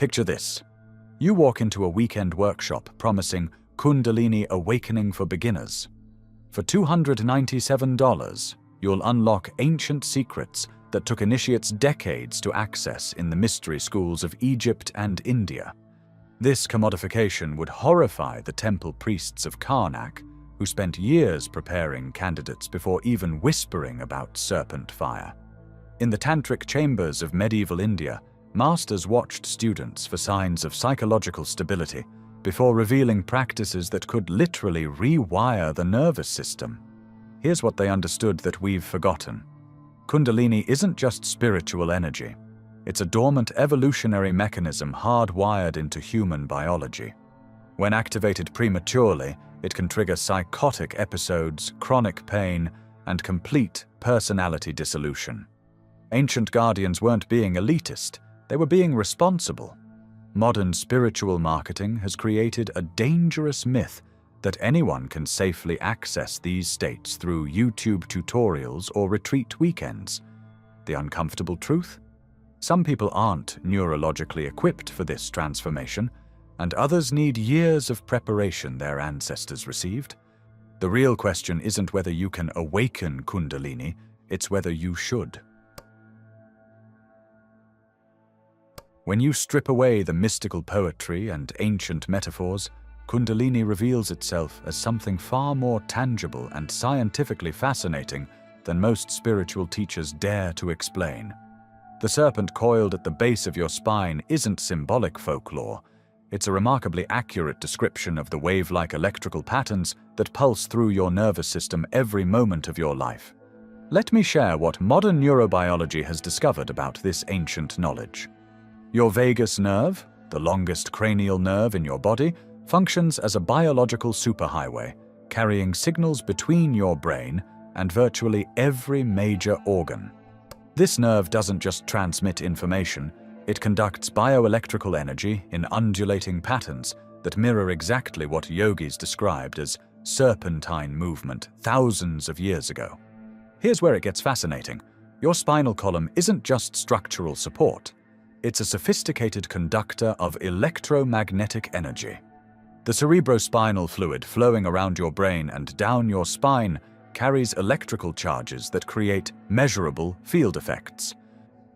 Picture this. You walk into a weekend workshop promising Kundalini Awakening for Beginners. For $297, you'll unlock ancient secrets that took initiates decades to access in the mystery schools of Egypt and India. This commodification would horrify the temple priests of Karnak, who spent years preparing candidates before even whispering about serpent fire. In the tantric chambers of medieval India, masters watched students for signs of psychological stability before revealing practices that could literally rewire the nervous system. Here's what they understood that we've forgotten. Kundalini isn't just spiritual energy. It's a dormant evolutionary mechanism hardwired into human biology. When activated prematurely, it can trigger psychotic episodes, chronic pain, and complete personality dissolution. Ancient guardians weren't being elitist, they were being responsible. Modern spiritual marketing has created a dangerous myth that anyone can safely access these states through YouTube tutorials or retreat weekends. The uncomfortable truth? Some people aren't neurologically equipped for this transformation, and others need years of preparation their ancestors received. The real question isn't whether you can awaken Kundalini, it's whether you should. When you strip away the mystical poetry and ancient metaphors, Kundalini reveals itself as something far more tangible and scientifically fascinating than most spiritual teachers dare to explain. The serpent coiled at the base of your spine isn't symbolic folklore. It's a remarkably accurate description of the wave-like electrical patterns that pulse through your nervous system every moment of your life. Let me share what modern neurobiology has discovered about this ancient knowledge. Your vagus nerve, the longest cranial nerve in your body, functions as a biological superhighway, carrying signals between your brain and virtually every major organ. This nerve doesn't just transmit information, it conducts bioelectrical energy in undulating patterns that mirror exactly what yogis described as serpentine movement thousands of years ago. Here's where it gets fascinating. Your spinal column isn't just structural support. It's a sophisticated conductor of electromagnetic energy. The cerebrospinal fluid flowing around your brain and down your spine carries electrical charges that create measurable field effects.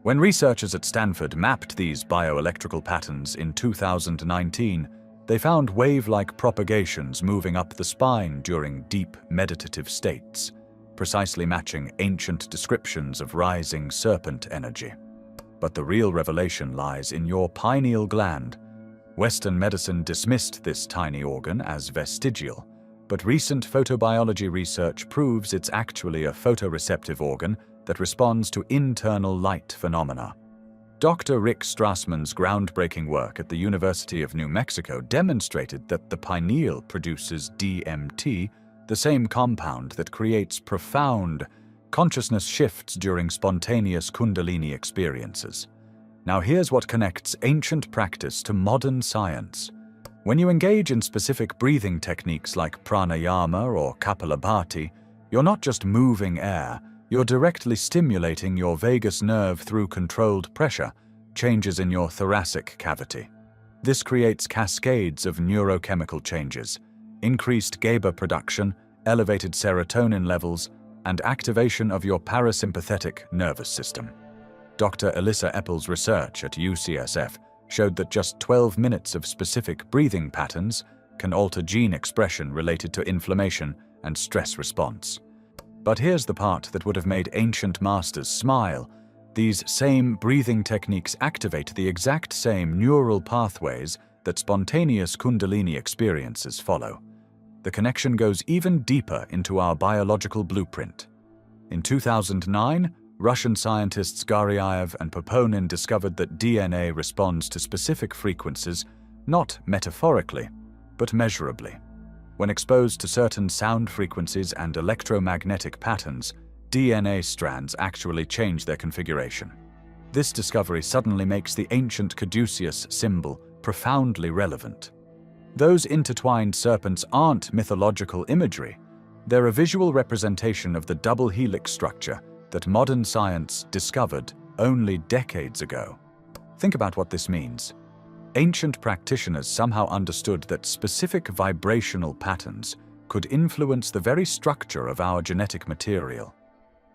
When researchers at Stanford mapped these bioelectrical patterns in 2019, they found wave-like propagations moving up the spine during deep meditative states, precisely matching ancient descriptions of rising serpent energy. But the real revelation lies in your pineal gland. Western medicine dismissed this tiny organ as vestigial, but recent photobiology research proves it's actually a photoreceptive organ that responds to internal light phenomena. Dr. Rick Strassman's groundbreaking work at the University of New Mexico demonstrated that the pineal produces DMT, the same compound that creates profound consciousness shifts during spontaneous Kundalini experiences. Now here's what connects ancient practice to modern science. When you engage in specific breathing techniques like pranayama or kapalabhati, you're not just moving air, you're directly stimulating your vagus nerve through controlled pressure, changes in your thoracic cavity. This creates cascades of neurochemical changes, increased GABA production, elevated serotonin levels, and activation of your parasympathetic nervous system. Dr. Elissa Eppel's research at UCSF showed that just 12 minutes of specific breathing patterns can alter gene expression related to inflammation and stress response. But here's the part that would have made ancient masters smile. These same breathing techniques activate the exact same neural pathways that spontaneous Kundalini experiences follow. The connection goes even deeper into our biological blueprint. In 2009, Russian scientists Garyaev and Poponin discovered that DNA responds to specific frequencies, not metaphorically, but measurably. When exposed to certain sound frequencies and electromagnetic patterns, DNA strands actually change their configuration. This discovery suddenly makes the ancient caduceus symbol profoundly relevant. Those intertwined serpents aren't mythological imagery. They're a visual representation of the double helix structure that modern science discovered only decades ago. Think about what this means. Ancient practitioners somehow understood that specific vibrational patterns could influence the very structure of our genetic material.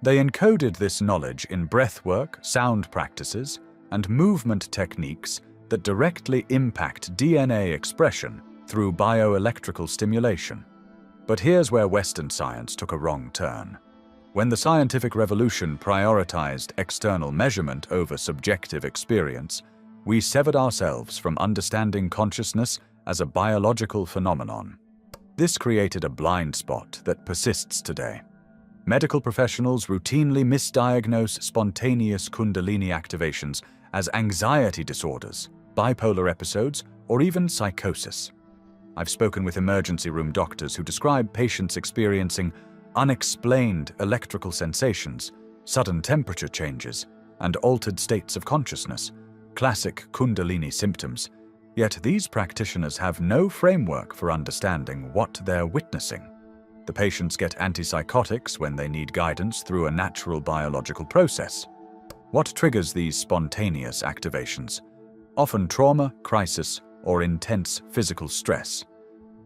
They encoded this knowledge in breathwork, sound practices, and movement techniques that directly impact DNA expression through bioelectrical stimulation. But here's where Western science took a wrong turn. When the scientific revolution prioritized external measurement over subjective experience, we severed ourselves from understanding consciousness as a biological phenomenon. This created a blind spot that persists today. Medical professionals routinely misdiagnose spontaneous Kundalini activations as anxiety disorders, bipolar episodes, or even psychosis. I've spoken with emergency room doctors who describe patients experiencing unexplained electrical sensations, sudden temperature changes, and altered states of consciousness, classic Kundalini symptoms. Yet these practitioners have no framework for understanding what they're witnessing. The patients get antipsychotics when they need guidance through a natural biological process. What triggers these spontaneous activations? Often trauma, crisis, or intense physical stress.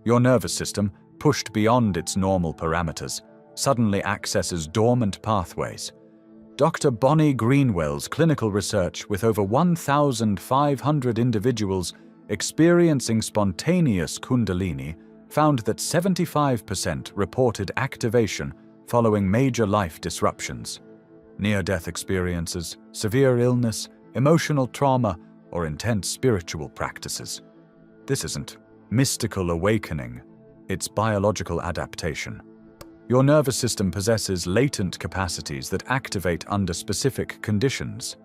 Your nervous system, pushed beyond its normal parameters, suddenly accesses dormant pathways. Dr. Bonnie Greenwell's clinical research with over 1,500 individuals experiencing spontaneous Kundalini found that 75% reported activation following major life disruptions. Near-death experiences, severe illness, emotional trauma, or intense spiritual practices. This isn't mystical awakening, it's biological adaptation. Your nervous system possesses latent capacities that activate under specific conditions.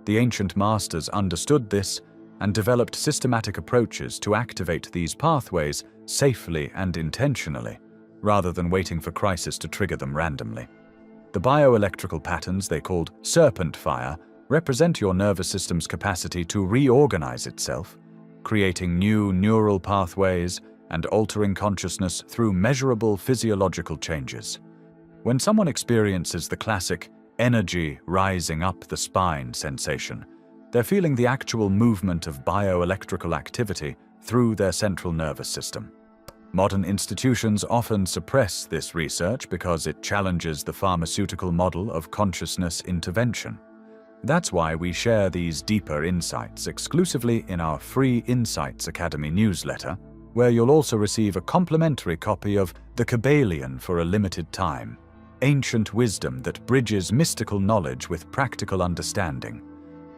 The ancient masters understood this and developed systematic approaches to activate these pathways safely and intentionally, rather than waiting for crisis to trigger them randomly. The bioelectrical patterns they called Serpent fire represent your nervous system's capacity to reorganize itself, creating new neural pathways and altering consciousness through measurable physiological changes. When someone experiences the classic energy rising up the spine sensation, they're feeling the actual movement of bioelectrical activity through their central nervous system. Modern institutions often suppress this research because it challenges the pharmaceutical model of consciousness intervention. That's why we share these deeper insights exclusively in our free Insights Academy newsletter, where you'll also receive a complimentary copy of The Kabbalion for a limited time, ancient wisdom that bridges mystical knowledge with practical understanding.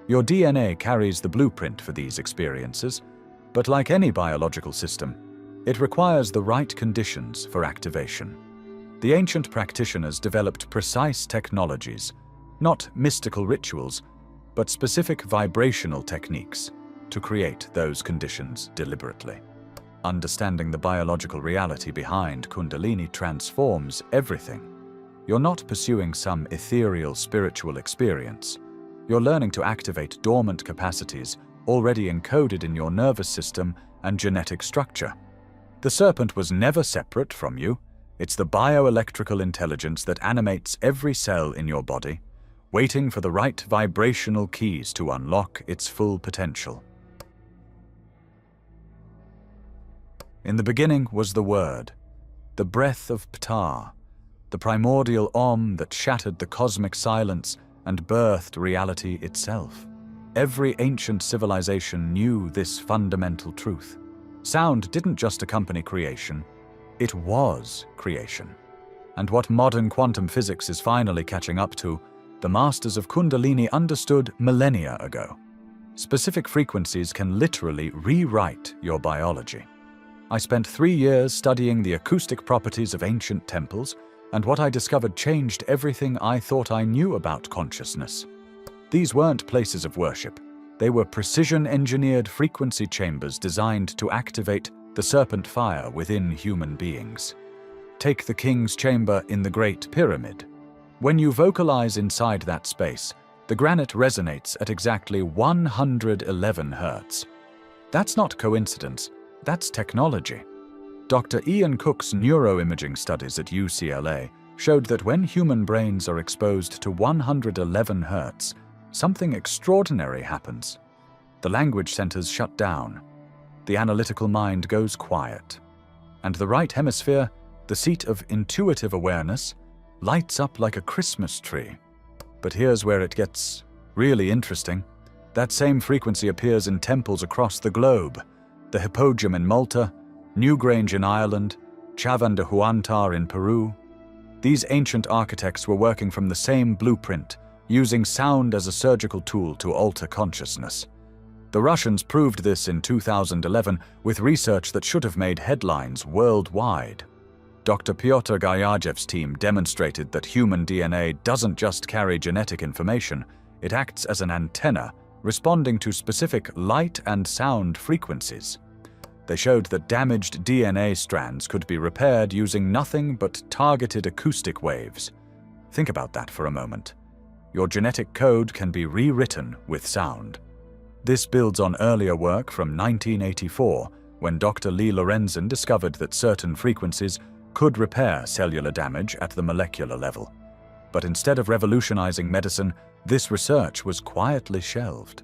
Your DNA carries the blueprint for these experiences, but like any biological system, it requires the right conditions for activation. The ancient practitioners developed precise technologies, not mystical rituals, but specific vibrational techniques to create those conditions deliberately. Understanding the biological reality behind Kundalini transforms everything. You're not pursuing some ethereal spiritual experience. You're learning to activate dormant capacities already encoded in your nervous system and genetic structure. The serpent was never separate from you. It's the bioelectrical intelligence that animates every cell in your body, waiting for the right vibrational keys to unlock its full potential. In the beginning was the Word, the breath of Ptah, the primordial Om that shattered the cosmic silence and birthed reality itself. Every ancient civilization knew this fundamental truth. Sound didn't just accompany creation, it was creation. And what modern quantum physics is finally catching up to, the masters of Kundalini understood millennia ago. Specific frequencies can literally rewrite your biology. I spent 3 years studying the acoustic properties of ancient temples, and what I discovered changed everything I thought I knew about consciousness. These weren't places of worship. They were precision-engineered frequency chambers designed to activate the serpent fire within human beings. Take the King's Chamber in the Great Pyramid. When you vocalize inside that space, the granite resonates at exactly 111 Hz. That's not coincidence. That's technology. Dr. Ian Cook's neuroimaging studies at UCLA showed that when human brains are exposed to 111 Hz, something extraordinary happens. The language centers shut down. The analytical mind goes quiet. And the right hemisphere, the seat of intuitive awareness, lights up like a Christmas tree. But here's where it gets really interesting. That same frequency appears in temples across the globe. The Hippodrome in Malta, Newgrange in Ireland, Chavan de Huantar in Peru. These ancient architects were working from the same blueprint, using sound as a surgical tool to alter consciousness. The Russians proved this in 2011 with research that should have made headlines worldwide. Dr. Pyotr Gayajev's team demonstrated that human DNA doesn't just carry genetic information, it acts as an antenna, responding to specific light and sound frequencies. They showed that damaged DNA strands could be repaired using nothing but targeted acoustic waves. Think about that for a moment. Your genetic code can be rewritten with sound. This builds on earlier work from 1984, when Dr. Lee Lorenzen discovered that certain frequencies could repair cellular damage at the molecular level. But instead of revolutionizing medicine, this research was quietly shelved.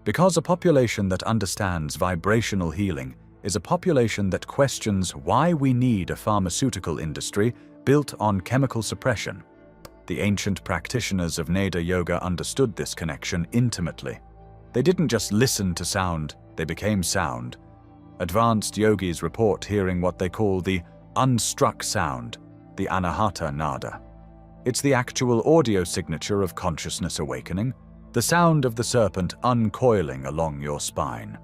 Because a population that understands vibrational healing is a population that questions why we need a pharmaceutical industry built on chemical suppression. The ancient practitioners of Nada Yoga understood this connection intimately. They didn't just listen to sound, they became sound. Advanced yogis report hearing what they call the unstruck sound, the anahata nada. It's the actual audio signature of consciousness awakening, the sound of the serpent uncoiling along your spine.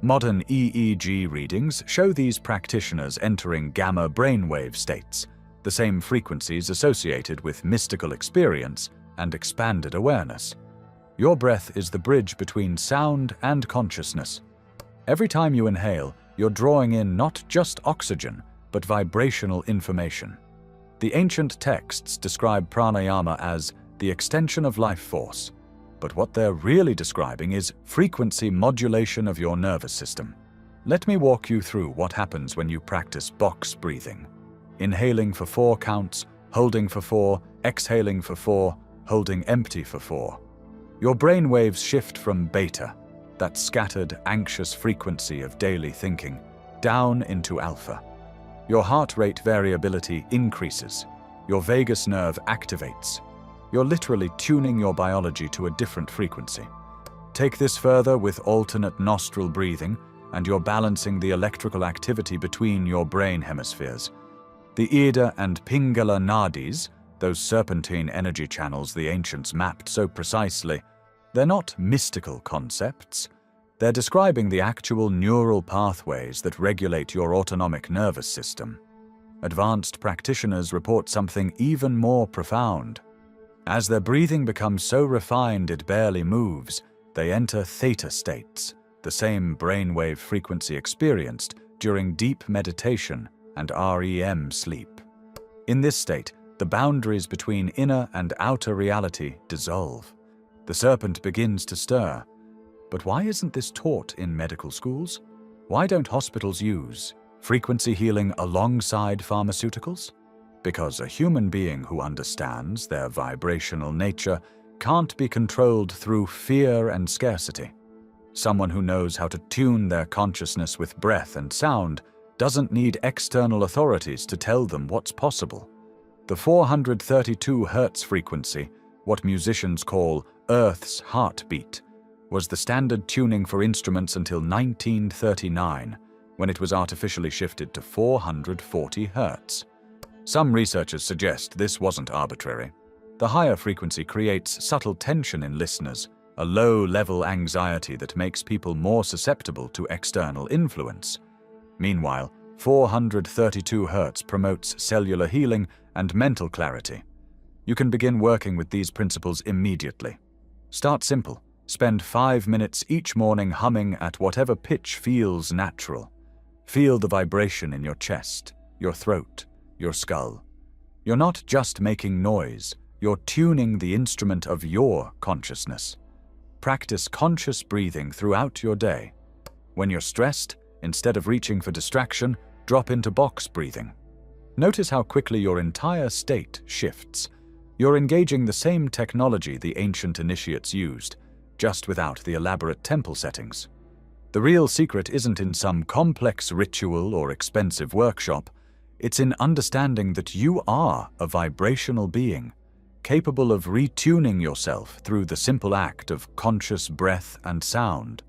Modern EEG readings show these practitioners entering gamma brainwave states, the same frequencies associated with mystical experience and expanded awareness. Your breath is the bridge between sound and consciousness. Every time you inhale, you're drawing in not just oxygen, but vibrational information. The ancient texts describe pranayama as the extension of life force, but what they're really describing is frequency modulation of your nervous system. Let me walk you through what happens when you practice box breathing. Inhaling for 4 counts, holding for 4, exhaling for 4, holding empty for 4. Your brain waves shift from beta, that scattered, anxious frequency of daily thinking, down into alpha. Your heart rate variability increases. Your vagus nerve activates. You're literally tuning your biology to a different frequency. Take this further with alternate nostril breathing, and you're balancing the electrical activity between your brain hemispheres. The Ida and Pingala nadis, those serpentine energy channels the ancients mapped so precisely, they're not mystical concepts. They're describing the actual neural pathways that regulate your autonomic nervous system. Advanced practitioners report something even more profound. As their breathing becomes so refined it barely moves, they enter theta states, the same brainwave frequency experienced during deep meditation and REM sleep. In this state, the boundaries between inner and outer reality dissolve. The serpent begins to stir. But why isn't this taught in medical schools? Why don't hospitals use frequency healing alongside pharmaceuticals? Because a human being who understands their vibrational nature can't be controlled through fear and scarcity. Someone who knows how to tune their consciousness with breath and sound doesn't need external authorities to tell them what's possible. The 432 Hz frequency, what musicians call Earth's heartbeat, was the standard tuning for instruments until 1939, when it was artificially shifted to 440 Hz. Some researchers suggest this wasn't arbitrary. The higher frequency creates subtle tension in listeners, a low-level anxiety that makes people more susceptible to external influence. Meanwhile, 432 Hz promotes cellular healing and mental clarity. You can begin working with these principles immediately. Start simple. Spend 5 minutes each morning humming at whatever pitch feels natural. Feel the vibration in your chest, your throat, your skull. You're not just making noise, you're tuning the instrument of your consciousness. Practice conscious breathing throughout your day. When you're stressed, instead of reaching for distraction, drop into box breathing. Notice how quickly your entire state shifts. You're engaging the same technology the ancient initiates used, just without the elaborate temple settings. The real secret isn't in some complex ritual or expensive workshop. It's in understanding that you are a vibrational being, capable of retuning yourself through the simple act of conscious breath and sound.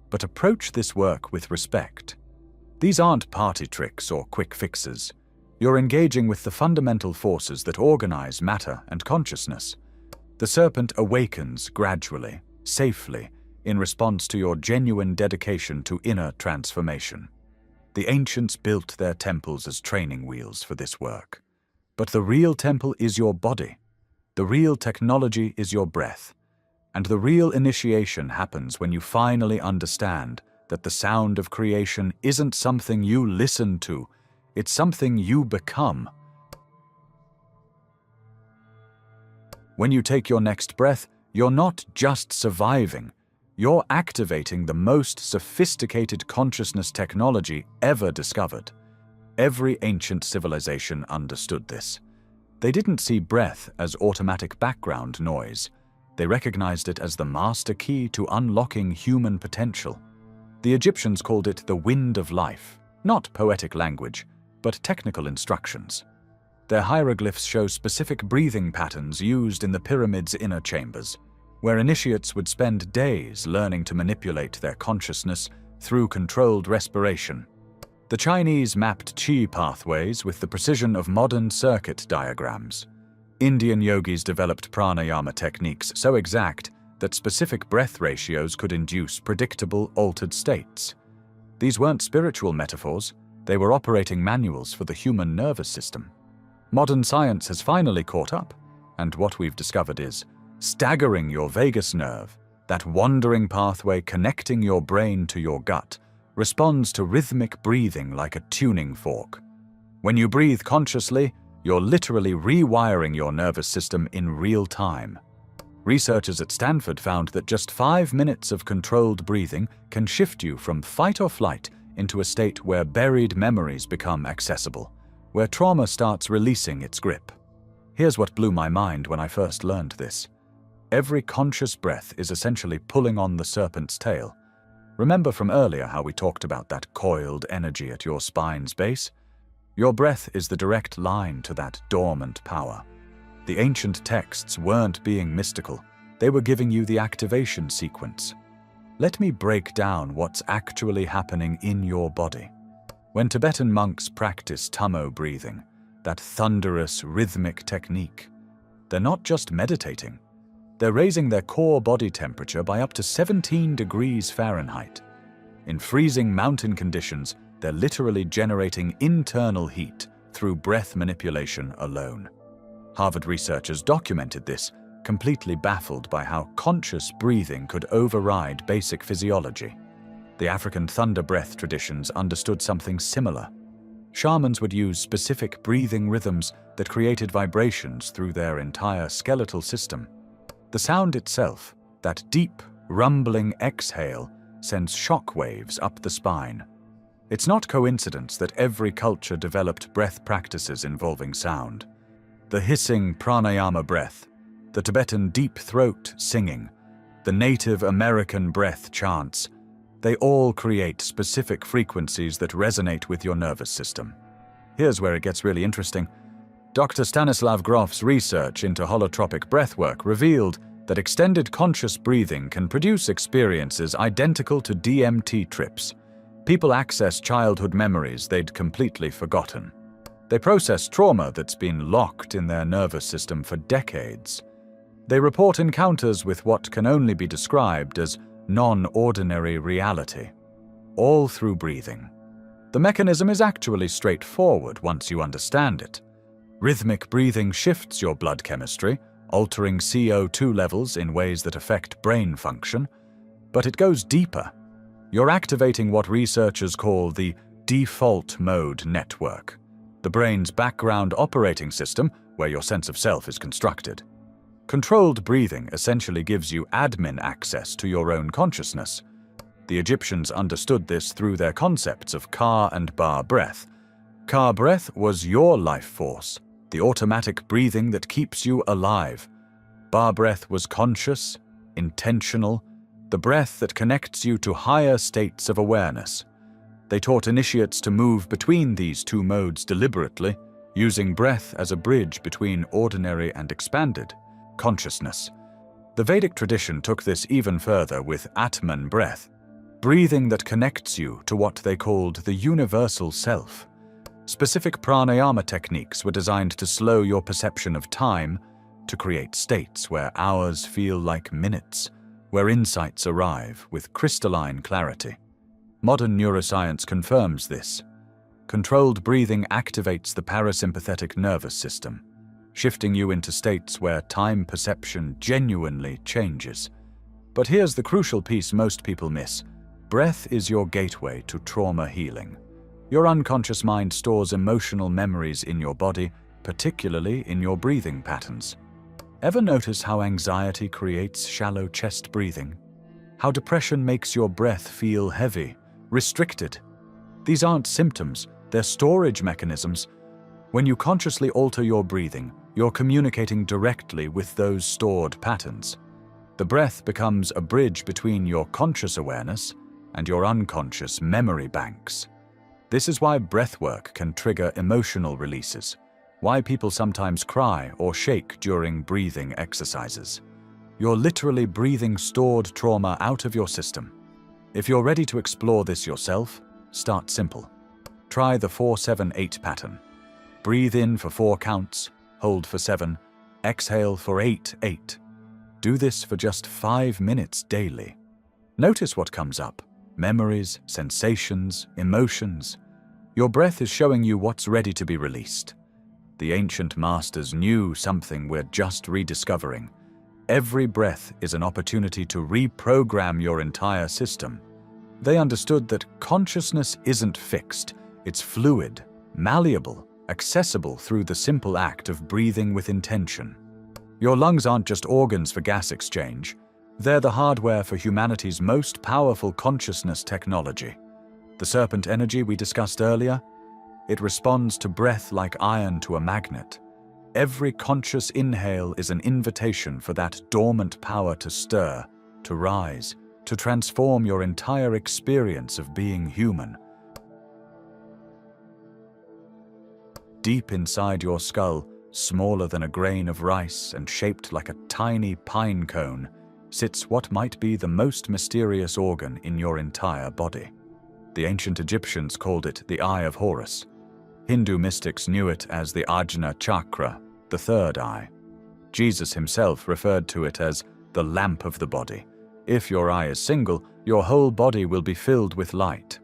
But approach this work with respect. These aren't party tricks or quick fixes. You're engaging with the fundamental forces that organize matter and consciousness. The serpent awakens gradually, safely, in response to your genuine dedication to inner transformation. The ancients built their temples as training wheels for this work. But the real temple is your body. The real technology is your breath. And the real initiation happens when you finally understand that the sound of creation isn't something you listen to, it's something you become. When you take your next breath, you're not just surviving, you're activating the most sophisticated consciousness technology ever discovered. Every ancient civilization understood this. They didn't see breath as automatic background noise. They recognized it as the master key to unlocking human potential. The Egyptians called it the wind of life, not poetic language, but technical instructions. Their hieroglyphs show specific breathing patterns used in the pyramid's inner chambers, where initiates would spend days learning to manipulate their consciousness through controlled respiration. The Chinese mapped qi pathways with the precision of modern circuit diagrams. Indian yogis developed pranayama techniques so exact that specific breath ratios could induce predictable altered states. These weren't spiritual metaphors, they were operating manuals for the human nervous system. Modern science has finally caught up, and what we've discovered is staggering your vagus nerve, that wandering pathway connecting your brain to your gut, responds to rhythmic breathing like a tuning fork. When you breathe consciously, you're literally rewiring your nervous system in real time. Researchers at Stanford found that just 5 minutes of controlled breathing can shift you from fight or flight into a state where buried memories become accessible, where trauma starts releasing its grip. Here's what blew my mind when I first learned this. Every conscious breath is essentially pulling on the serpent's tail. Remember from earlier how we talked about that coiled energy at your spine's base? Your breath is the direct line to that dormant power. The ancient texts weren't being mystical. They were giving you the activation sequence. Let me break down what's actually happening in your body. When Tibetan monks practice tummo breathing, that thunderous, rhythmic technique, they're not just meditating. They're raising their core body temperature by up to 17 degrees Fahrenheit. In freezing mountain conditions, they're literally generating internal heat through breath manipulation alone. Harvard researchers documented this, completely baffled by how conscious breathing could override basic physiology. The African thunder breath traditions understood something similar. Shamans would use specific breathing rhythms that created vibrations through their entire skeletal system. The sound itself, that deep, rumbling exhale, sends shock waves up the spine. It's not coincidence that every culture developed breath practices involving sound. The hissing pranayama breath, the Tibetan deep throat singing, the Native American breath chants, they all create specific frequencies that resonate with your nervous system. Here's where it gets really interesting. Dr. Stanislav Grof's research into holotropic breathwork revealed that extended conscious breathing can produce experiences identical to DMT trips. People access childhood memories they'd completely forgotten. They process trauma that's been locked in their nervous system for decades. They report encounters with what can only be described as non-ordinary reality, all through breathing. The mechanism is actually straightforward once you understand it. Rhythmic breathing shifts your blood chemistry, altering CO2 levels in ways that affect brain function, but it goes deeper. You're activating what researchers call the default mode network, the brain's background operating system where your sense of self is constructed. Controlled breathing essentially gives you admin access to your own consciousness. The Egyptians understood this through their concepts of Ka and Ba breath. Ka breath was your life force, the automatic breathing that keeps you alive. Ba breath was conscious, intentional, the breath that connects you to higher states of awareness. They taught initiates to move between these two modes deliberately, using breath as a bridge between ordinary and expanded consciousness. The Vedic tradition took this even further with Atman breath, breathing that connects you to what they called the universal self. Specific pranayama techniques were designed to slow your perception of time, to create states where hours feel like minutes, where insights arrive with crystalline clarity. Modern neuroscience confirms this. Controlled breathing activates the parasympathetic nervous system, shifting you into states where time perception genuinely changes. But here's the crucial piece most people miss. Breath is your gateway to trauma healing. Your unconscious mind stores emotional memories in your body, particularly in your breathing patterns. Ever notice how anxiety creates shallow chest breathing? How depression makes your breath feel heavy, restricted? These aren't symptoms, they're storage mechanisms. When you consciously alter your breathing, you're communicating directly with those stored patterns. The breath becomes a bridge between your conscious awareness and your unconscious memory banks. This is why breathwork can trigger emotional releases, why people sometimes cry or shake during breathing exercises. You're literally breathing stored trauma out of your system. If you're ready to explore this yourself, start simple. Try the 4-7-8 pattern. Breathe in for 4 counts, hold for 7, exhale for 8. Do this for just 5 minutes daily. Notice what comes up: memories, sensations, emotions. Your breath is showing you what's ready to be released. The ancient masters knew something we're just rediscovering. Every breath is an opportunity to reprogram your entire system. They understood that consciousness isn't fixed, it's fluid, malleable, accessible through the simple act of breathing with intention. Your lungs aren't just organs for gas exchange, they're the hardware for humanity's most powerful consciousness technology. The serpent energy we discussed earlier, it responds to breath like iron to a magnet. Every conscious inhale is an invitation for that dormant power to stir, to rise, to transform your entire experience of being human. Deep inside your skull, smaller than a grain of rice and shaped like a tiny pine cone, sits what might be the most mysterious organ in your entire body. The ancient Egyptians called it the Eye of Horus. Hindu mystics knew it as the Ajna chakra, the third eye. Jesus himself referred to it as the lamp of the body. If your eye is single, your whole body will be filled with light.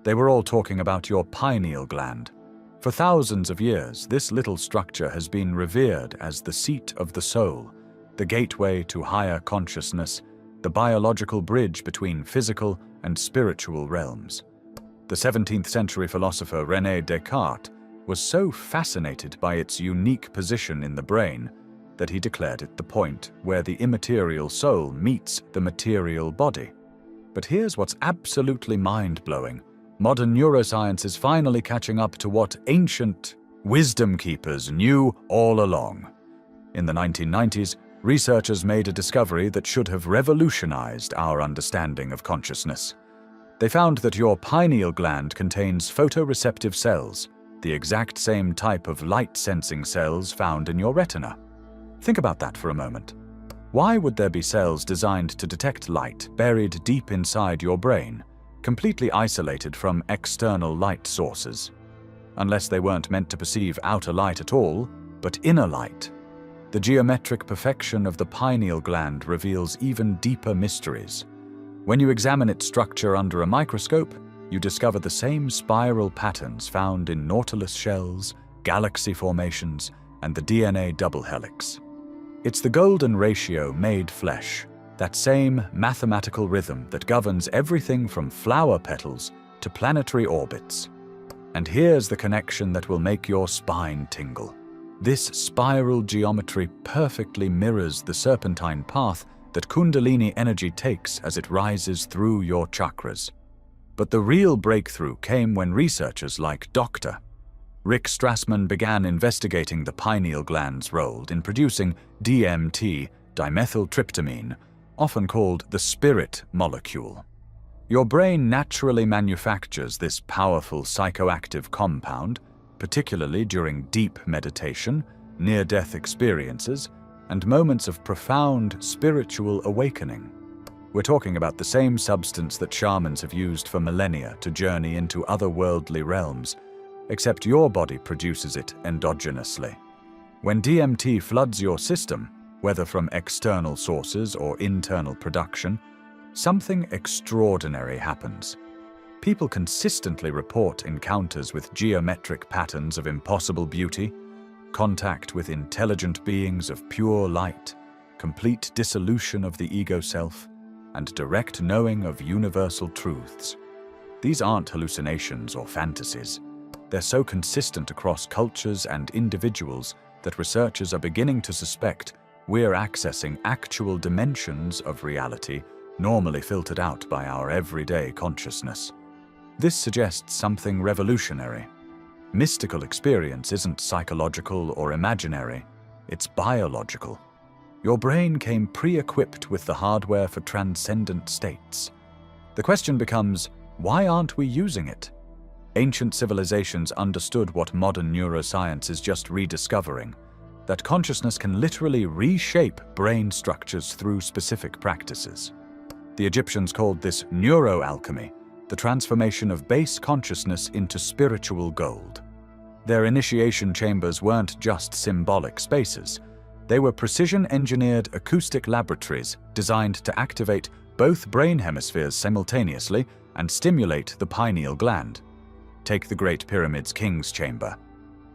They were all talking about your pineal gland. For thousands of years, this little structure has been revered as the seat of the soul, the gateway to higher consciousness, the biological bridge between physical and spiritual realms. The 17th century philosopher René Descartes was so fascinated by its unique position in the brain that he declared it the point where the immaterial soul meets the material body. But here's what's absolutely mind-blowing. Modern neuroscience is finally catching up to what ancient wisdom keepers knew all along. In the 1990s, researchers made a discovery that should have revolutionized our understanding of consciousness. They found that your pineal gland contains photoreceptive cells, the exact same type of light-sensing cells found in your retina. Think about that for a moment. Why would there be cells designed to detect light buried deep inside your brain, completely isolated from external light sources? Unless they weren't meant to perceive outer light at all, but inner light. The geometric perfection of the pineal gland reveals even deeper mysteries. When you examine its structure under a microscope, you discover the same spiral patterns found in nautilus shells, galaxy formations, and the DNA double helix. It's the golden ratio made flesh, that same mathematical rhythm that governs everything from flower petals to planetary orbits. And here's the connection that will make your spine tingle. This spiral geometry perfectly mirrors the serpentine path that Kundalini energy takes as it rises through your chakras. But the real breakthrough came when researchers like Dr. Rick Strassman began investigating the pineal gland's role in producing DMT, dimethyltryptamine, often called the spirit molecule. Your brain naturally manufactures this powerful psychoactive compound, particularly during deep meditation, near-death experiences, and moments of profound spiritual awakening. We're talking about the same substance that shamans have used for millennia to journey into otherworldly realms, except your body produces it endogenously. When DMT floods your system, whether from external sources or internal production, something extraordinary happens. People consistently report encounters with geometric patterns of impossible beauty, contact with intelligent beings of pure light, complete dissolution of the ego self, and direct knowing of universal truths. These aren't hallucinations or fantasies. They're so consistent across cultures and individuals that researchers are beginning to suspect we're accessing actual dimensions of reality normally filtered out by our everyday consciousness. This suggests something revolutionary. Mystical experience isn't psychological or imaginary, it's biological. Your brain came pre-equipped with the hardware for transcendent states. The question becomes, why aren't we using it? Ancient civilizations understood what modern neuroscience is just rediscovering, that consciousness can literally reshape brain structures through specific practices. The Egyptians called this neuroalchemy, the transformation of base consciousness into spiritual gold. Their initiation chambers weren't just symbolic spaces. They were precision-engineered acoustic laboratories designed to activate both brain hemispheres simultaneously and stimulate the pineal gland. Take the Great Pyramid's King's Chamber.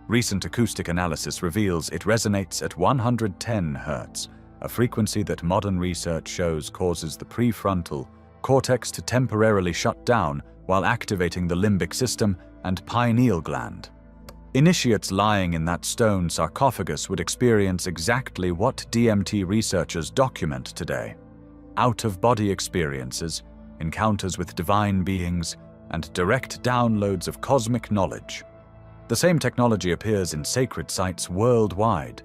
Recent acoustic analysis reveals it resonates at 110 Hz, a frequency that modern research shows causes the prefrontal cortex to temporarily shut down while activating the limbic system and pineal gland. Initiates lying in that stone sarcophagus would experience exactly what DMT researchers document today: out-of-body experiences, encounters with divine beings, and direct downloads of cosmic knowledge. The same technology appears in sacred sites worldwide.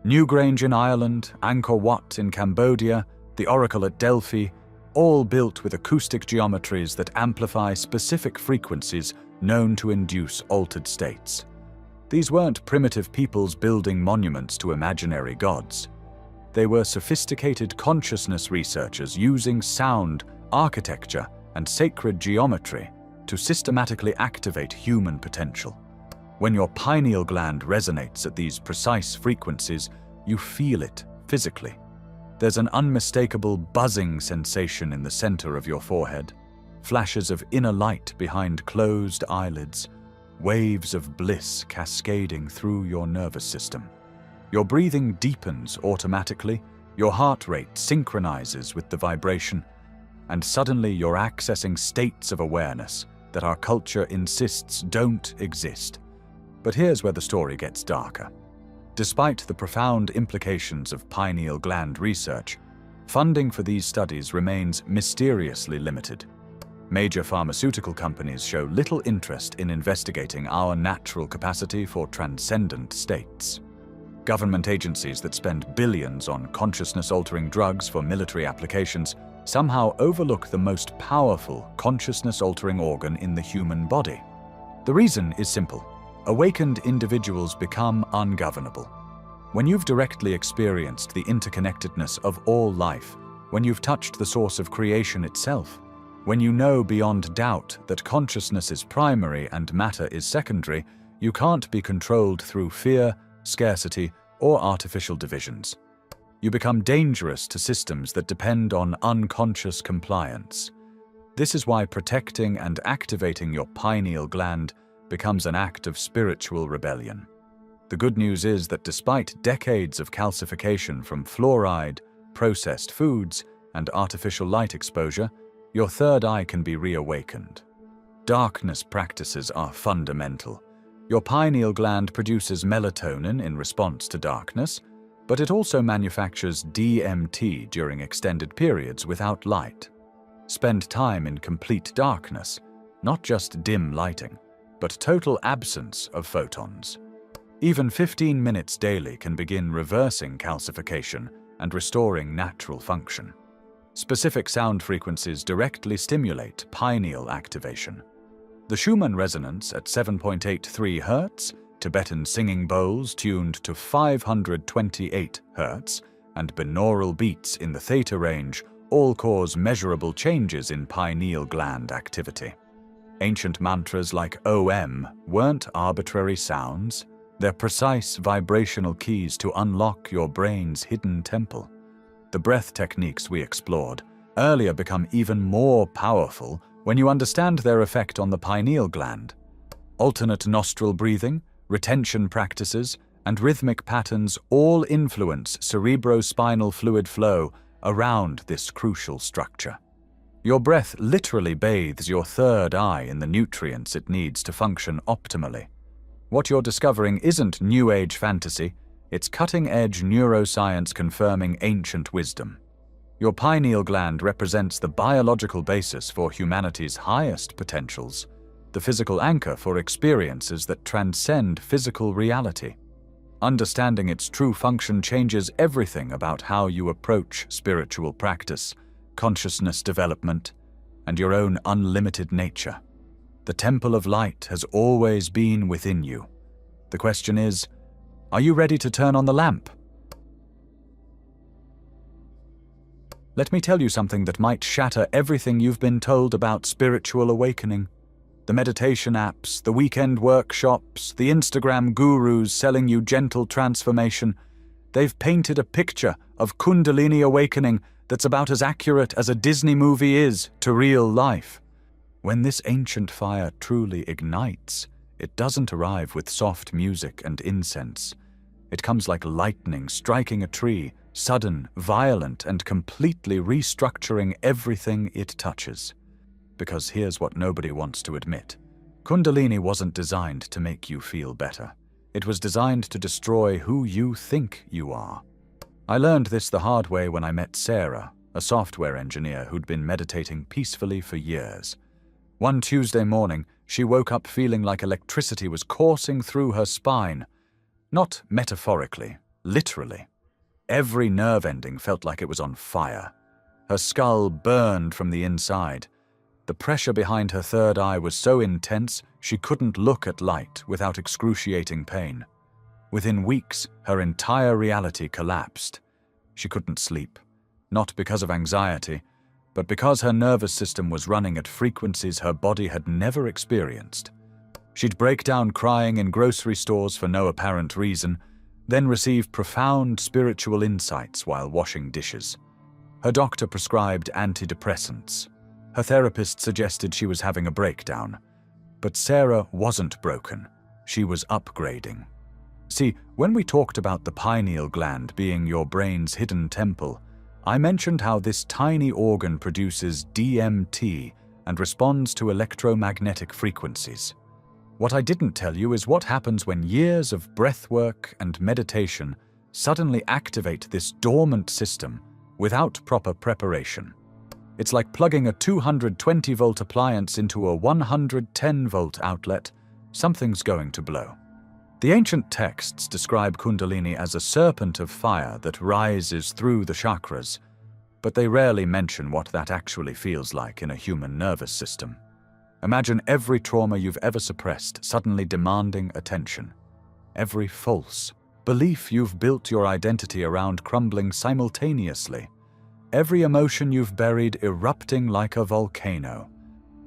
Newgrange in Ireland, Angkor Wat in Cambodia, the Oracle at Delphi, all built with acoustic geometries that amplify specific frequencies known to induce altered states. These weren't primitive peoples building monuments to imaginary gods. They were sophisticated consciousness researchers using sound, architecture, and sacred geometry to systematically activate human potential. When your pineal gland resonates at these precise frequencies, you feel it physically. There's an unmistakable buzzing sensation in the center of your forehead, flashes of inner light behind closed eyelids, waves of bliss cascading through your nervous system. Your breathing deepens automatically, your heart rate synchronizes with the vibration, and suddenly you're accessing states of awareness that our culture insists don't exist. But here's where the story gets darker. Despite the profound implications of pineal gland research, funding for these studies remains mysteriously limited. Major pharmaceutical companies show little interest in investigating our natural capacity for transcendent states. Government agencies that spend billions on consciousness-altering drugs for military applications somehow overlook the most powerful consciousness-altering organ in the human body. The reason is simple. Awakened individuals become ungovernable. When you've directly experienced the interconnectedness of all life, when you've touched the source of creation itself, when you know beyond doubt that consciousness is primary and matter is secondary, you can't be controlled through fear, scarcity, or artificial divisions. You become dangerous to systems that depend on unconscious compliance. This is why protecting and activating your pineal gland becomes an act of spiritual rebellion. The good news is that despite decades of calcification from fluoride, processed foods, and artificial light exposure, your third eye can be reawakened. Darkness practices are fundamental. Your pineal gland produces melatonin in response to darkness, but it also manufactures DMT during extended periods without light. Spend time in complete darkness, not just dim lighting, but total absence of photons. Even 15 minutes daily can begin reversing calcification and restoring natural function. Specific sound frequencies directly stimulate pineal activation. The Schumann resonance at 7.83 Hz, Tibetan singing bowls tuned to 528 Hz, and binaural beats in the theta range all cause measurable changes in pineal gland activity. Ancient mantras like OM weren't arbitrary sounds, they're precise vibrational keys to unlock your brain's hidden temple. The breath techniques we explored earlier become even more powerful when you understand their effect on the pineal gland. Alternate nostril breathing, retention practices, and rhythmic patterns all influence cerebrospinal fluid flow around this crucial structure. Your breath literally bathes your third eye in the nutrients it needs to function optimally. What you're discovering isn't New Age fantasy, it's cutting-edge neuroscience confirming ancient wisdom. Your pineal gland represents the biological basis for humanity's highest potentials, the physical anchor for experiences that transcend physical reality. Understanding its true function changes everything about how you approach spiritual practice, consciousness development, and your own unlimited nature. The temple of light has always been within you. The question is, are you ready to turn on the lamp? Let me tell you something that might shatter everything you've been told about spiritual awakening. The meditation apps, the weekend workshops, the Instagram gurus selling you gentle transformation, they've painted a picture of Kundalini awakening that's about as accurate as a Disney movie is to real life. When this ancient fire truly ignites, it doesn't arrive with soft music and incense. It comes like lightning striking a tree, sudden, violent, and completely restructuring everything it touches. Because here's what nobody wants to admit. Kundalini wasn't designed to make you feel better. It was designed to destroy who you think you are. I learned this the hard way when I met Sarah, a software engineer who'd been meditating peacefully for years. One Tuesday morning, she woke up feeling like electricity was coursing through her spine. Not metaphorically, literally. Every nerve ending felt like it was on fire. Her skull burned from the inside. The pressure behind her third eye was so intense she couldn't look at light without excruciating pain. Within weeks, her entire reality collapsed. She couldn't sleep, not because of anxiety, but because her nervous system was running at frequencies her body had never experienced. She'd break down crying in grocery stores for no apparent reason, then receive profound spiritual insights while washing dishes. Her doctor prescribed antidepressants. Her therapist suggested she was having a breakdown. But Sarah wasn't broken. She was upgrading. See, when we talked about the pineal gland being your brain's hidden temple, I mentioned how this tiny organ produces DMT and responds to electromagnetic frequencies. What I didn't tell you is what happens when years of breathwork and meditation suddenly activate this dormant system without proper preparation. It's like plugging a 220-volt appliance into a 110-volt outlet. Something's going to blow. The ancient texts describe Kundalini as a serpent of fire that rises through the chakras, but they rarely mention what that actually feels like in a human nervous system. Imagine every trauma you've ever suppressed suddenly demanding attention. Every false belief you've built your identity around crumbling simultaneously. Every emotion you've buried erupting like a volcano.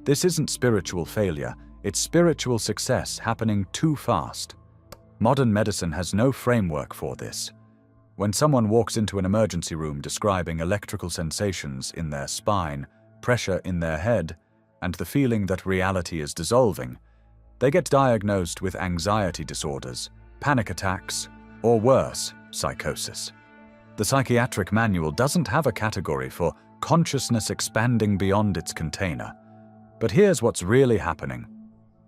This isn't spiritual failure, it's spiritual success happening too fast. Modern medicine has no framework for this. When someone walks into an emergency room describing electrical sensations in their spine, pressure in their head, and the feeling that reality is dissolving, they get diagnosed with anxiety disorders, panic attacks, or worse, psychosis. The psychiatric manual doesn't have a category for consciousness expanding beyond its container. But here's what's really happening.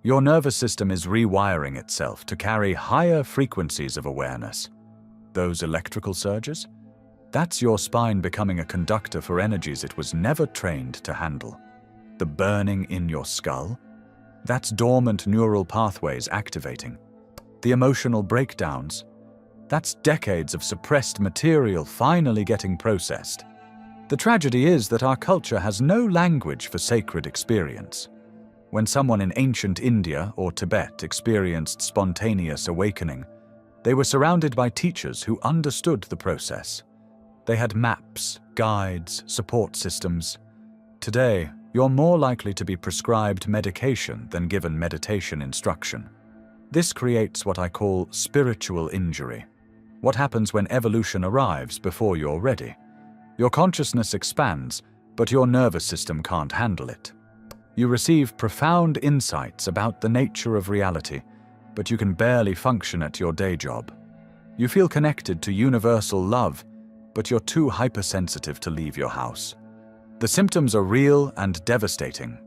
Your nervous system is rewiring itself to carry higher frequencies of awareness. Those electrical surges? That's your spine becoming a conductor for energies it was never trained to handle. The burning in your skull? That's dormant neural pathways activating. The emotional breakdowns? That's decades of suppressed material finally getting processed. The tragedy is that our culture has no language for sacred experience. When someone in ancient India or Tibet experienced spontaneous awakening, they were surrounded by teachers who understood the process. They had maps, guides, support systems. Today, you're more likely to be prescribed medication than given meditation instruction. This creates what I call spiritual injury. What happens when evolution arrives before you're ready? Your consciousness expands, but your nervous system can't handle it. You receive profound insights about the nature of reality, but you can barely function at your day job. You feel connected to universal love, but you're too hypersensitive to leave your house. The symptoms are real and devastating.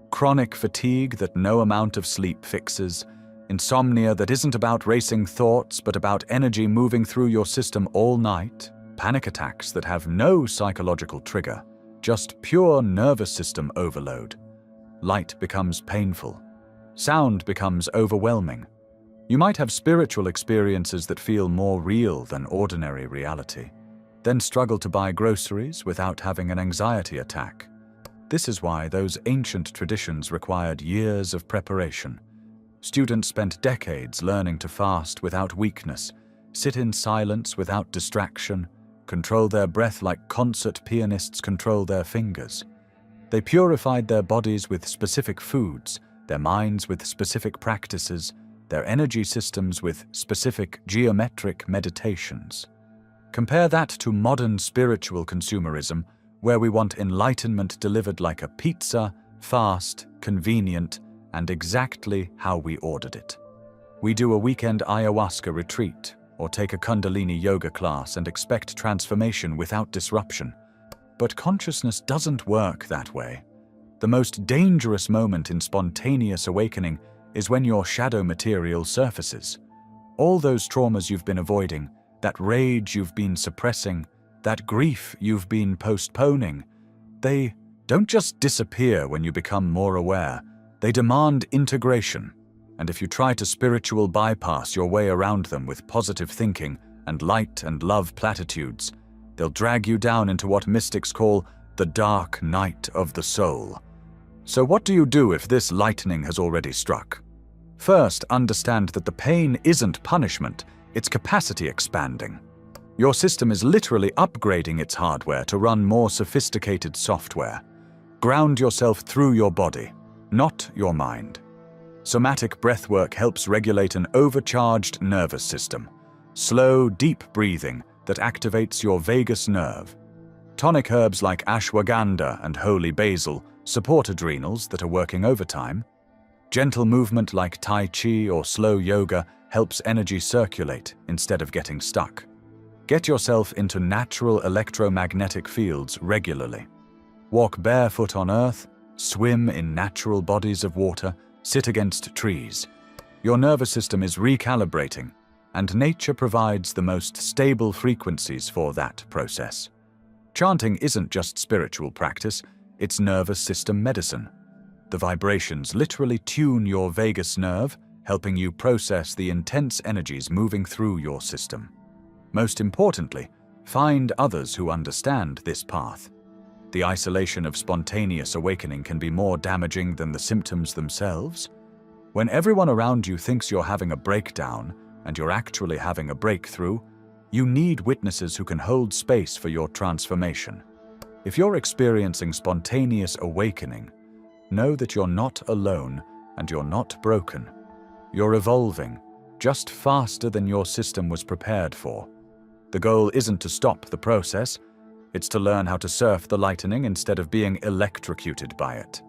Chronic fatigue that no amount of sleep fixes, insomnia that isn't about racing thoughts but about energy moving through your system all night, panic attacks that have no psychological trigger, just pure nervous system overload. Light becomes painful. Sound becomes overwhelming. You might have spiritual experiences that feel more real than ordinary reality, then struggle to buy groceries without having an anxiety attack. This is why those ancient traditions required years of preparation. Students spent decades learning to fast without weakness, sit in silence without distraction, control their breath like concert pianists control their fingers. They purified their bodies with specific foods, their minds with specific practices, their energy systems with specific geometric meditations. Compare that to modern spiritual consumerism, where we want enlightenment delivered like a pizza, fast, convenient, and exactly how we ordered it. We do a weekend ayahuasca retreat, or take a Kundalini yoga class and expect transformation without disruption. But consciousness doesn't work that way. The most dangerous moment in spontaneous awakening is when your shadow material surfaces. All those traumas you've been avoiding, that rage you've been suppressing, that grief you've been postponing, they don't just disappear when you become more aware. They demand integration. And if you try to spiritual bypass your way around them with positive thinking and light and love platitudes, they'll drag you down into what mystics call the dark night of the soul. So what do you do if this lightning has already struck? First, understand that the pain isn't punishment, it's capacity expanding. Your system is literally upgrading its hardware to run more sophisticated software. Ground yourself through your body, not your mind. Somatic breathwork helps regulate an overcharged nervous system. Slow, deep breathing that activates your vagus nerve. Tonic herbs like ashwagandha and holy basil support adrenals that are working overtime. Gentle movement like tai chi or slow yoga helps energy circulate instead of getting stuck. Get yourself into natural electromagnetic fields regularly. Walk barefoot on earth, swim in natural bodies of water, sit against trees. Your nervous system is recalibrating, and nature provides the most stable frequencies for that process. Chanting isn't just spiritual practice, it's nervous system medicine. The vibrations literally tune your vagus nerve, helping you process the intense energies moving through your system. Most importantly, find others who understand this path. The isolation of spontaneous awakening can be more damaging than the symptoms themselves. When everyone around you thinks you're having a breakdown and you're actually having a breakthrough, you need witnesses who can hold space for your transformation. If you're experiencing spontaneous awakening, know that you're not alone and you're not broken. You're evolving, just faster than your system was prepared for. The goal isn't to stop the process, it's to learn how to surf the lightning instead of being electrocuted by it.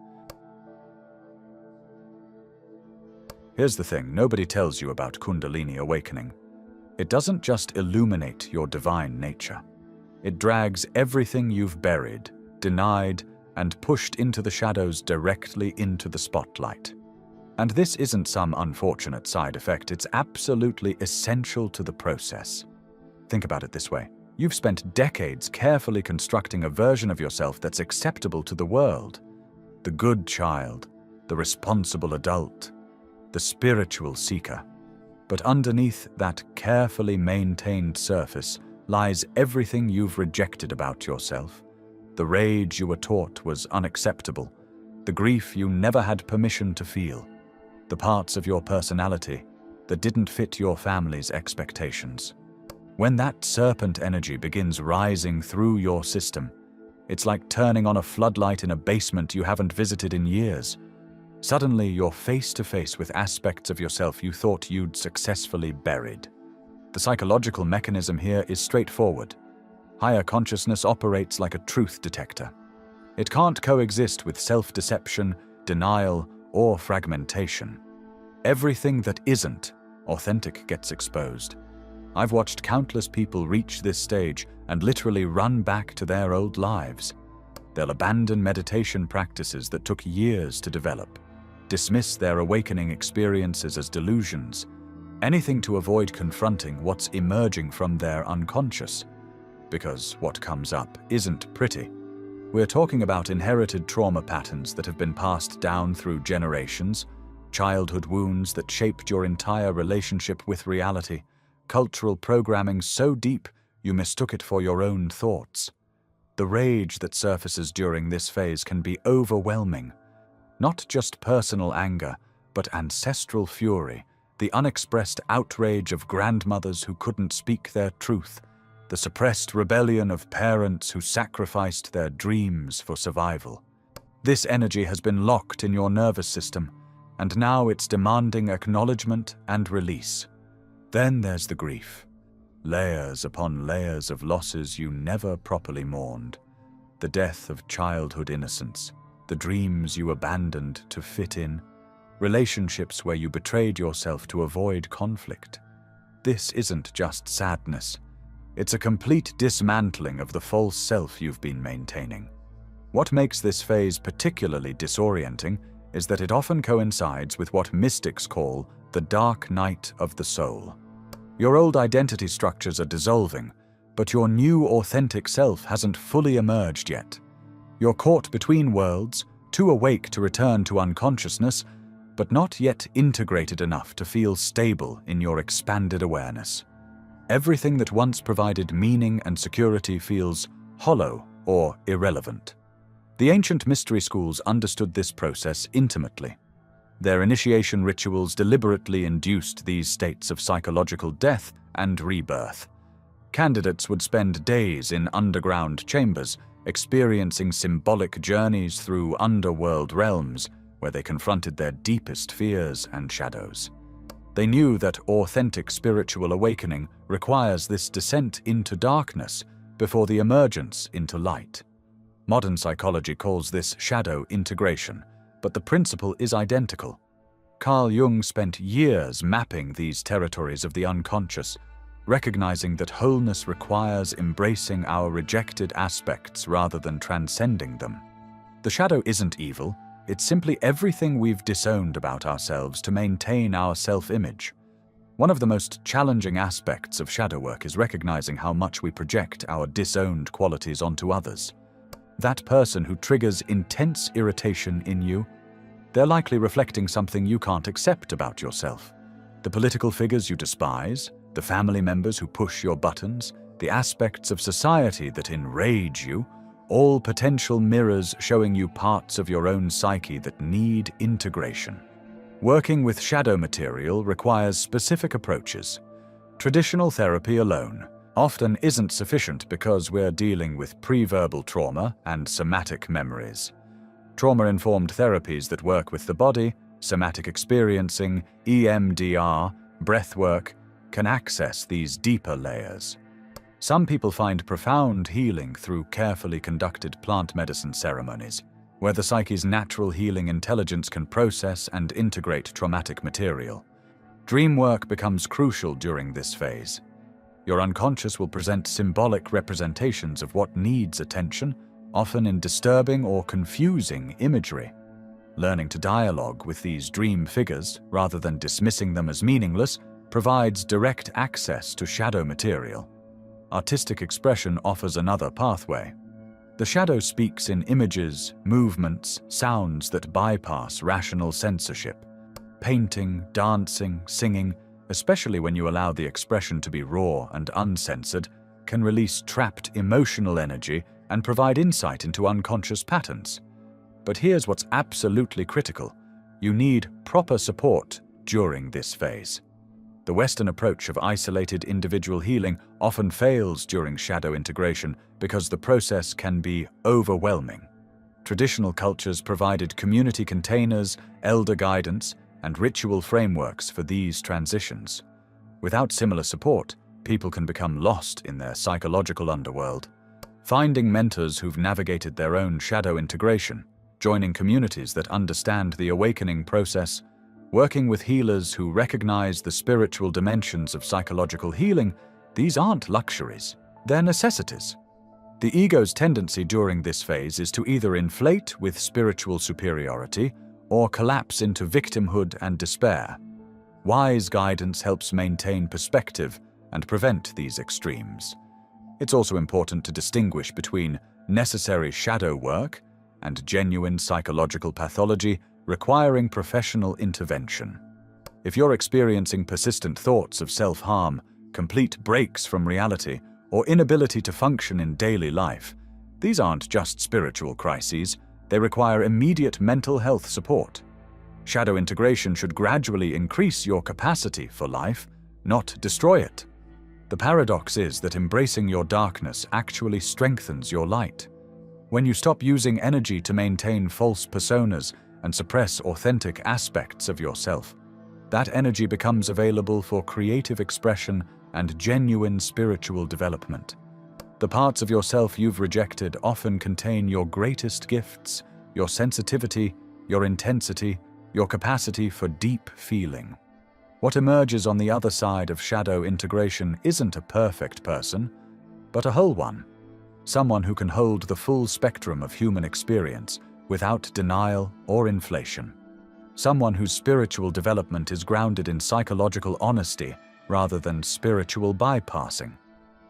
Here's the thing nobody tells you about Kundalini awakening. It doesn't just illuminate your divine nature. It drags everything you've buried, denied, and pushed into the shadows directly into the spotlight. And this isn't some unfortunate side effect, it's absolutely essential to the process. Think about it this way. You've spent decades carefully constructing a version of yourself that's acceptable to the world. The good child, the responsible adult, the spiritual seeker. But underneath that carefully maintained surface lies everything you've rejected about yourself. The rage you were taught was unacceptable. The grief you never had permission to feel. The parts of your personality that didn't fit your family's expectations. When that serpent energy begins rising through your system, it's like turning on a floodlight in a basement you haven't visited in years. Suddenly, you're face to face with aspects of yourself you thought you'd successfully buried. The psychological mechanism here is straightforward. Higher consciousness operates like a truth detector. It can't coexist with self-deception, denial, or fragmentation. Everything that isn't authentic gets exposed. I've watched countless people reach this stage and literally run back to their old lives. They'll abandon meditation practices that took years to develop, dismiss their awakening experiences as delusions, anything to avoid confronting what's emerging from their unconscious. Because what comes up isn't pretty. We're talking about inherited trauma patterns that have been passed down through generations, childhood wounds that shaped your entire relationship with reality, cultural programming so deep you mistook it for your own thoughts. The rage that surfaces during this phase can be overwhelming. Not just personal anger, but ancestral fury, the unexpressed outrage of grandmothers who couldn't speak their truth, the suppressed rebellion of parents who sacrificed their dreams for survival. This energy has been locked in your nervous system, and now it's demanding acknowledgement and release. Then there's the grief. Layers upon layers of losses you never properly mourned. The death of childhood innocence, the dreams you abandoned to fit in, relationships where you betrayed yourself to avoid conflict. This isn't just sadness. It's a complete dismantling of the false self you've been maintaining. What makes this phase particularly disorienting is that it often coincides with what mystics call the dark night of the soul. Your old identity structures are dissolving, but your new authentic self hasn't fully emerged yet. You're caught between worlds, too awake to return to unconsciousness, but not yet integrated enough to feel stable in your expanded awareness. Everything that once provided meaning and security feels hollow or irrelevant. The ancient mystery schools understood this process intimately. Their initiation rituals deliberately induced these states of psychological death and rebirth. Candidates would spend days in underground chambers, experiencing symbolic journeys through underworld realms where they confronted their deepest fears and shadows. They knew that authentic spiritual awakening requires this descent into darkness before the emergence into light. Modern psychology calls this shadow integration, but the principle is identical. Carl Jung spent years mapping these territories of the unconscious, recognizing that wholeness requires embracing our rejected aspects rather than transcending them. The shadow isn't evil. It's simply everything we've disowned about ourselves to maintain our self-image. One of the most challenging aspects of shadow work is recognizing how much we project our disowned qualities onto others. That person who triggers intense irritation in you, they're likely reflecting something you can't accept about yourself. The political figures you despise, the family members who push your buttons, the aspects of society that enrage you, all potential mirrors showing you parts of your own psyche that need integration. Working with shadow material requires specific approaches. Traditional therapy alone often isn't sufficient because we're dealing with pre-verbal trauma and somatic memories. Trauma-informed therapies that work with the body, somatic experiencing, EMDR, breathwork, can access these deeper layers. Some people find profound healing through carefully conducted plant medicine ceremonies, where the psyche's natural healing intelligence can process and integrate traumatic material. Dream work becomes crucial during this phase. Your unconscious will present symbolic representations of what needs attention, often in disturbing or confusing imagery. Learning to dialogue with these dream figures, rather than dismissing them as meaningless, provides direct access to shadow material. Artistic expression offers another pathway. The shadow speaks in images, movements, sounds that bypass rational censorship. Painting, dancing, singing, especially when you allow the expression to be raw and uncensored, can release trapped emotional energy and provide insight into unconscious patterns. But here's what's absolutely critical. You need proper support during this phase. The Western approach of isolated individual healing often fails during shadow integration because the process can be overwhelming. Traditional cultures provided community containers, elder guidance, and ritual frameworks for these transitions. Without similar support, people can become lost in their psychological underworld. Finding mentors who've navigated their own shadow integration, joining communities that understand the awakening process, working with healers who recognize the spiritual dimensions of psychological healing, these aren't luxuries, they're necessities. The ego's tendency during this phase is to either inflate with spiritual superiority or collapse into victimhood and despair. Wise guidance helps maintain perspective and prevent these extremes. It's also important to distinguish between necessary shadow work and genuine psychological pathology requiring professional intervention. If you're experiencing persistent thoughts of self-harm, complete breaks from reality, or inability to function in daily life, these aren't just spiritual crises, they require immediate mental health support. Shadow integration should gradually increase your capacity for life, not destroy it. The paradox is that embracing your darkness actually strengthens your light. When you stop using energy to maintain false personas and suppress authentic aspects of yourself, that energy becomes available for creative expression and genuine spiritual development. The parts of yourself you've rejected often contain your greatest gifts, your sensitivity, your intensity, your capacity for deep feeling. What emerges on the other side of shadow integration isn't a perfect person, but a whole one. Someone who can hold the full spectrum of human experience without denial or inflation. Someone whose spiritual development is grounded in psychological honesty rather than spiritual bypassing.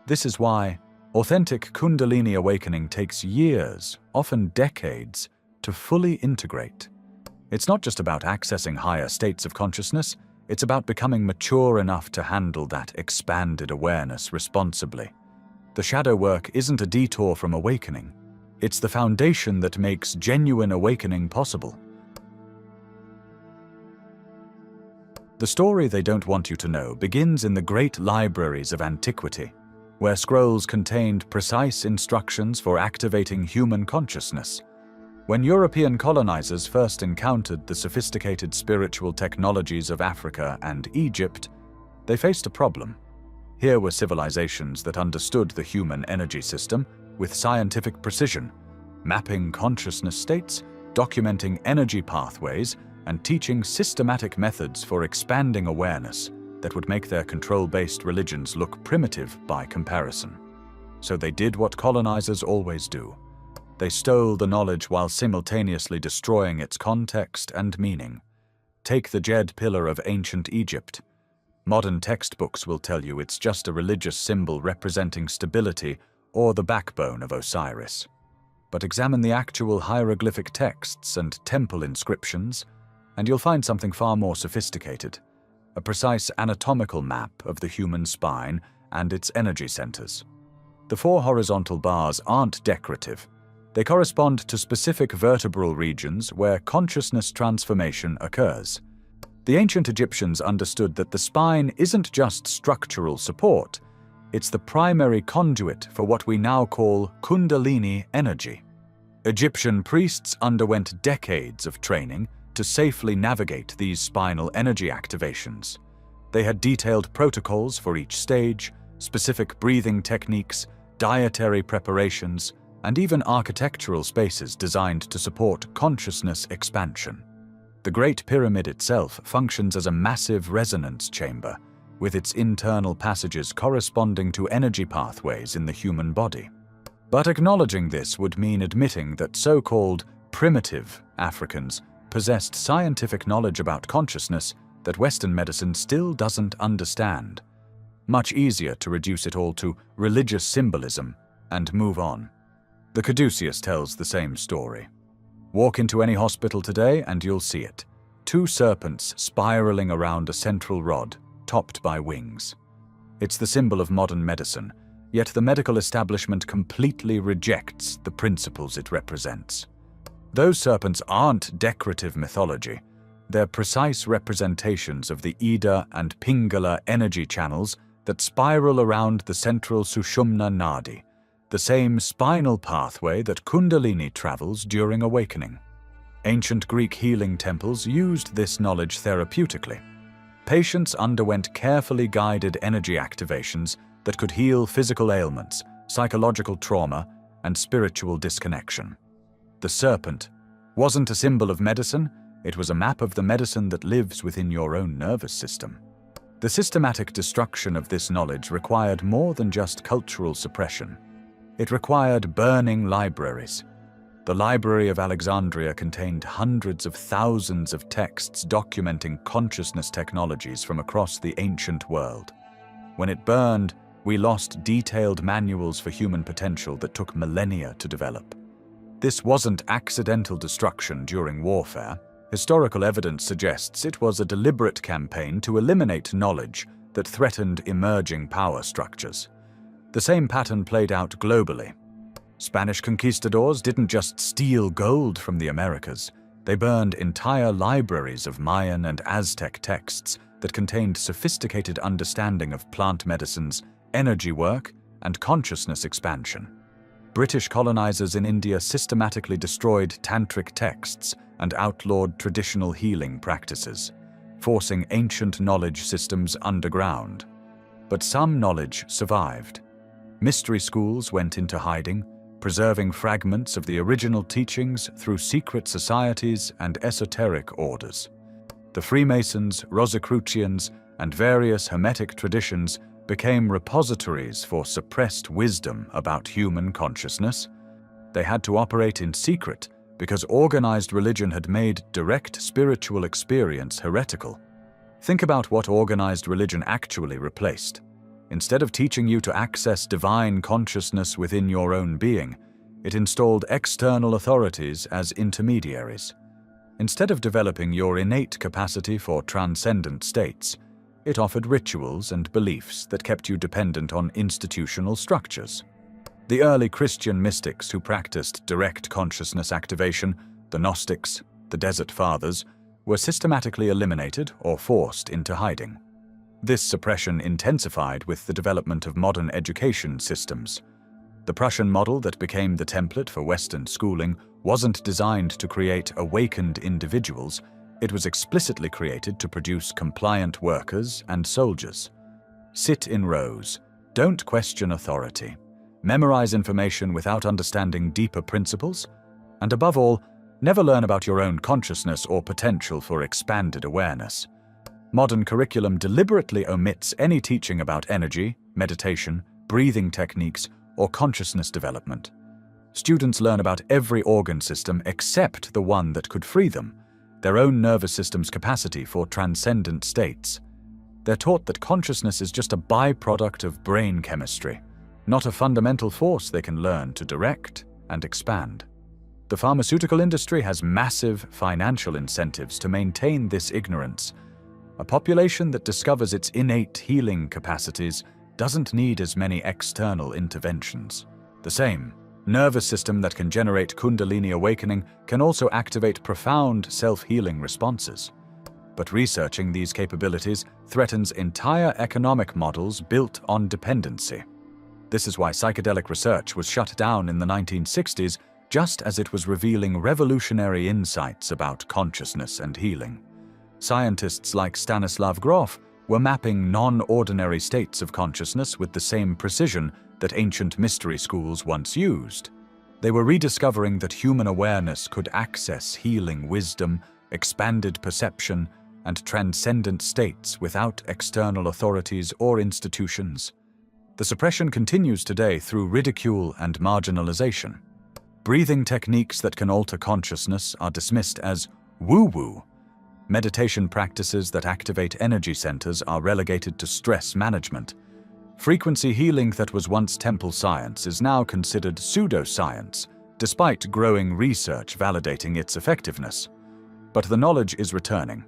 This is why authentic Kundalini awakening takes years, often decades, to fully integrate. It's not just about accessing higher states of consciousness, it's about becoming mature enough to handle that expanded awareness responsibly. The shadow work isn't a detour from awakening. It's the foundation that makes genuine awakening possible. The story they don't want you to know begins in the great libraries of antiquity, where scrolls contained precise instructions for activating human consciousness. When European colonizers first encountered the sophisticated spiritual technologies of Africa and Egypt, they faced a problem. Here were civilizations that understood the human energy system with scientific precision, mapping consciousness states, documenting energy pathways, and teaching systematic methods for expanding awareness that would make their control-based religions look primitive by comparison. So they did what colonizers always do. They stole the knowledge while simultaneously destroying its context and meaning. Take the Djed pillar of ancient Egypt. Modern textbooks will tell you it's just a religious symbol representing stability or the backbone of Osiris. But examine the actual hieroglyphic texts and temple inscriptions, and you'll find something far more sophisticated. A precise anatomical map of the human spine and its energy centers. The 4 horizontal bars aren't decorative. They correspond to specific vertebral regions where consciousness transformation occurs. The ancient Egyptians understood that the spine isn't just structural support, it's the primary conduit for what we now call Kundalini energy. Egyptian priests underwent decades of training to safely navigate these spinal energy activations. They had detailed protocols for each stage, specific breathing techniques, dietary preparations, and even architectural spaces designed to support consciousness expansion. The Great Pyramid itself functions as a massive resonance chamber, with its internal passages corresponding to energy pathways in the human body. But acknowledging this would mean admitting that so-called primitive Africans possessed scientific knowledge about consciousness that Western medicine still doesn't understand. Much easier to reduce it all to religious symbolism and move on. The Caduceus tells the same story. Walk into any hospital today and you'll see it. 2 serpents spiraling around a central rod, topped by wings. It's the symbol of modern medicine, yet the medical establishment completely rejects the principles it represents. Those serpents aren't decorative mythology. They're precise representations of the Ida and Pingala energy channels that spiral around the central Sushumna Nadi, the same spinal pathway that Kundalini travels during awakening. Ancient Greek healing temples used this knowledge therapeutically. Patients underwent carefully guided energy activations that could heal physical ailments, psychological trauma, and spiritual disconnection. The serpent wasn't a symbol of medicine, it was a map of the medicine that lives within your own nervous system. The systematic destruction of this knowledge required more than just cultural suppression. It required burning libraries. The Library of Alexandria contained hundreds of thousands of texts documenting consciousness technologies from across the ancient world. When it burned, we lost detailed manuals for human potential that took millennia to develop. This wasn't accidental destruction during warfare. Historical evidence suggests it was a deliberate campaign to eliminate knowledge that threatened emerging power structures. The same pattern played out globally. Spanish conquistadors didn't just steal gold from the Americas, they burned entire libraries of Mayan and Aztec texts that contained sophisticated understanding of plant medicines, energy work, and consciousness expansion. British colonizers in India systematically destroyed tantric texts and outlawed traditional healing practices, forcing ancient knowledge systems underground. But some knowledge survived. Mystery schools went into hiding, preserving fragments of the original teachings through secret societies and esoteric orders. The Freemasons, Rosicrucians, and various Hermetic traditions became repositories for suppressed wisdom about human consciousness. They had to operate in secret because organized religion had made direct spiritual experience heretical. Think about what organized religion actually replaced. Instead of teaching you to access divine consciousness within your own being, it installed external authorities as intermediaries. Instead of developing your innate capacity for transcendent states, it offered rituals and beliefs that kept you dependent on institutional structures. The early Christian mystics who practiced direct consciousness activation, the Gnostics, the Desert Fathers, were systematically eliminated or forced into hiding. This suppression intensified with the development of modern education systems. The Prussian model that became the template for Western schooling wasn't designed to create awakened individuals, it was explicitly created to produce compliant workers and soldiers. Sit in rows, don't question authority, memorize information without understanding deeper principles, and above all, never learn about your own consciousness or potential for expanded awareness. Modern curriculum deliberately omits any teaching about energy, meditation, breathing techniques, or consciousness development. Students learn about every organ system except the one that could free them, their own nervous system's capacity for transcendent states. They're taught that consciousness is just a byproduct of brain chemistry, not a fundamental force they can learn to direct and expand. The pharmaceutical industry has massive financial incentives to maintain this ignorance. A population that discovers its innate healing capacities doesn't need as many external interventions. The same nervous system that can generate Kundalini awakening can also activate profound self-healing responses. But researching these capabilities threatens entire economic models built on dependency. This is why psychedelic research was shut down in the 1960s, just as it was revealing revolutionary insights about consciousness and healing. Scientists like Stanislav Grof were mapping non-ordinary states of consciousness with the same precision that ancient mystery schools once used. They were rediscovering that human awareness could access healing wisdom, expanded perception, and transcendent states without external authorities or institutions. The suppression continues today through ridicule and marginalization. Breathing techniques that can alter consciousness are dismissed as woo-woo. Meditation practices that activate energy centers are relegated to stress management. Frequency healing that was once temple science is now considered pseudoscience, despite growing research validating its effectiveness. But the knowledge is returning.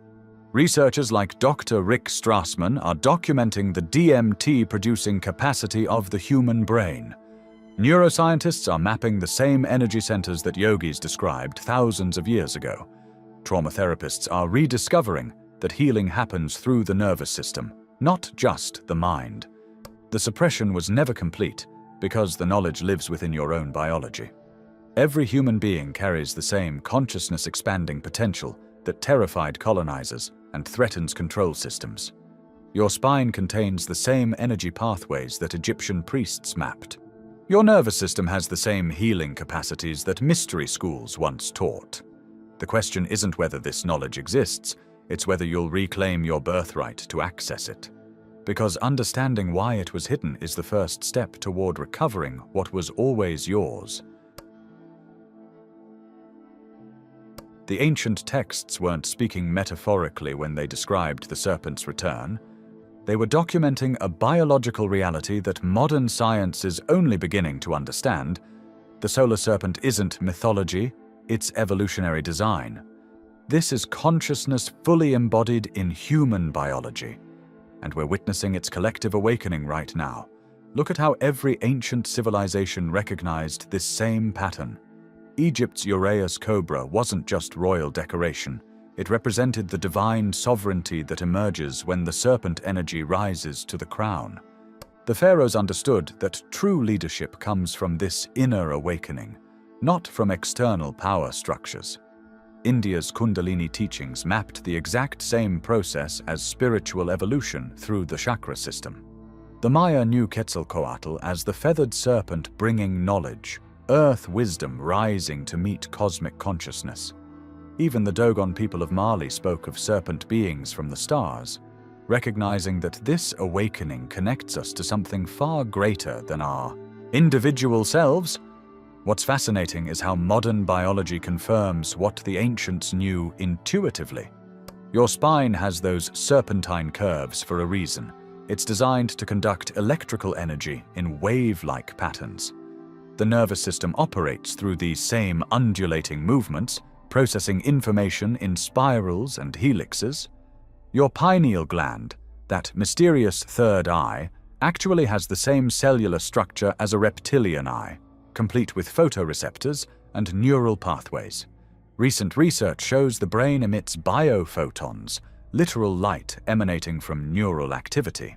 Researchers like Dr. Rick Strassman are documenting the DMT-producing capacity of the human brain. Neuroscientists are mapping the same energy centers that yogis described thousands of years ago. Trauma therapists are rediscovering that healing happens through the nervous system, not just the mind. The suppression was never complete because the knowledge lives within your own biology. Every human being carries the same consciousness-expanding potential that terrified colonizers and threatens control systems. Your spine contains the same energy pathways that Egyptian priests mapped. Your nervous system has the same healing capacities that mystery schools once taught. The question isn't whether this knowledge exists, it's whether you'll reclaim your birthright to access it. Because understanding why it was hidden is the first step toward recovering what was always yours. The ancient texts weren't speaking metaphorically when they described the serpent's return. They were documenting a biological reality that modern science is only beginning to understand. The solar serpent isn't mythology, it's evolutionary design. This is consciousness fully embodied in human biology, and we're witnessing its collective awakening right now. Look at how every ancient civilization recognized this same pattern. Egypt's Uraeus cobra wasn't just royal decoration. It represented the divine sovereignty that emerges when the serpent energy rises to the crown. The pharaohs understood that true leadership comes from this inner awakening, not from external power structures. India's Kundalini teachings mapped the exact same process as spiritual evolution through the chakra system. The Maya knew Quetzalcoatl as the feathered serpent bringing knowledge, earth wisdom rising to meet cosmic consciousness. Even the Dogon people of Mali spoke of serpent beings from the stars, recognizing that this awakening connects us to something far greater than our individual selves. What's fascinating is how modern biology confirms what the ancients knew intuitively. Your spine has those serpentine curves for a reason. It's designed to conduct electrical energy in wave-like patterns. The nervous system operates through these same undulating movements, processing information in spirals and helixes. Your pineal gland, that mysterious third eye, actually has the same cellular structure as a reptilian eye, complete with photoreceptors and neural pathways. Recent research shows the brain emits biophotons, literal light emanating from neural activity.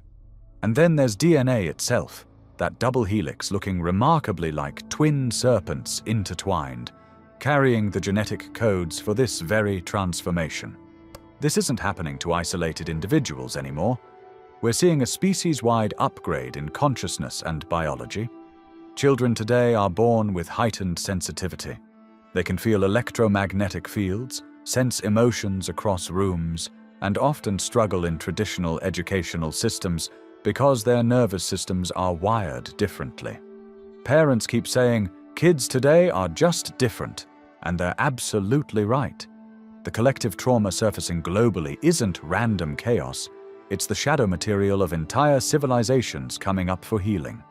And then there's DNA itself, that double helix looking remarkably like twin serpents intertwined, carrying the genetic codes for this very transformation. This isn't happening to isolated individuals anymore. We're seeing a species-wide upgrade in consciousness and biology. Children today are born with heightened sensitivity. They can feel electromagnetic fields, sense emotions across rooms, and often struggle in traditional educational systems because their nervous systems are wired differently. Parents keep saying, "Kids today are just different," and they're absolutely right. The collective trauma surfacing globally isn't random chaos, it's the shadow material of entire civilizations coming up for healing.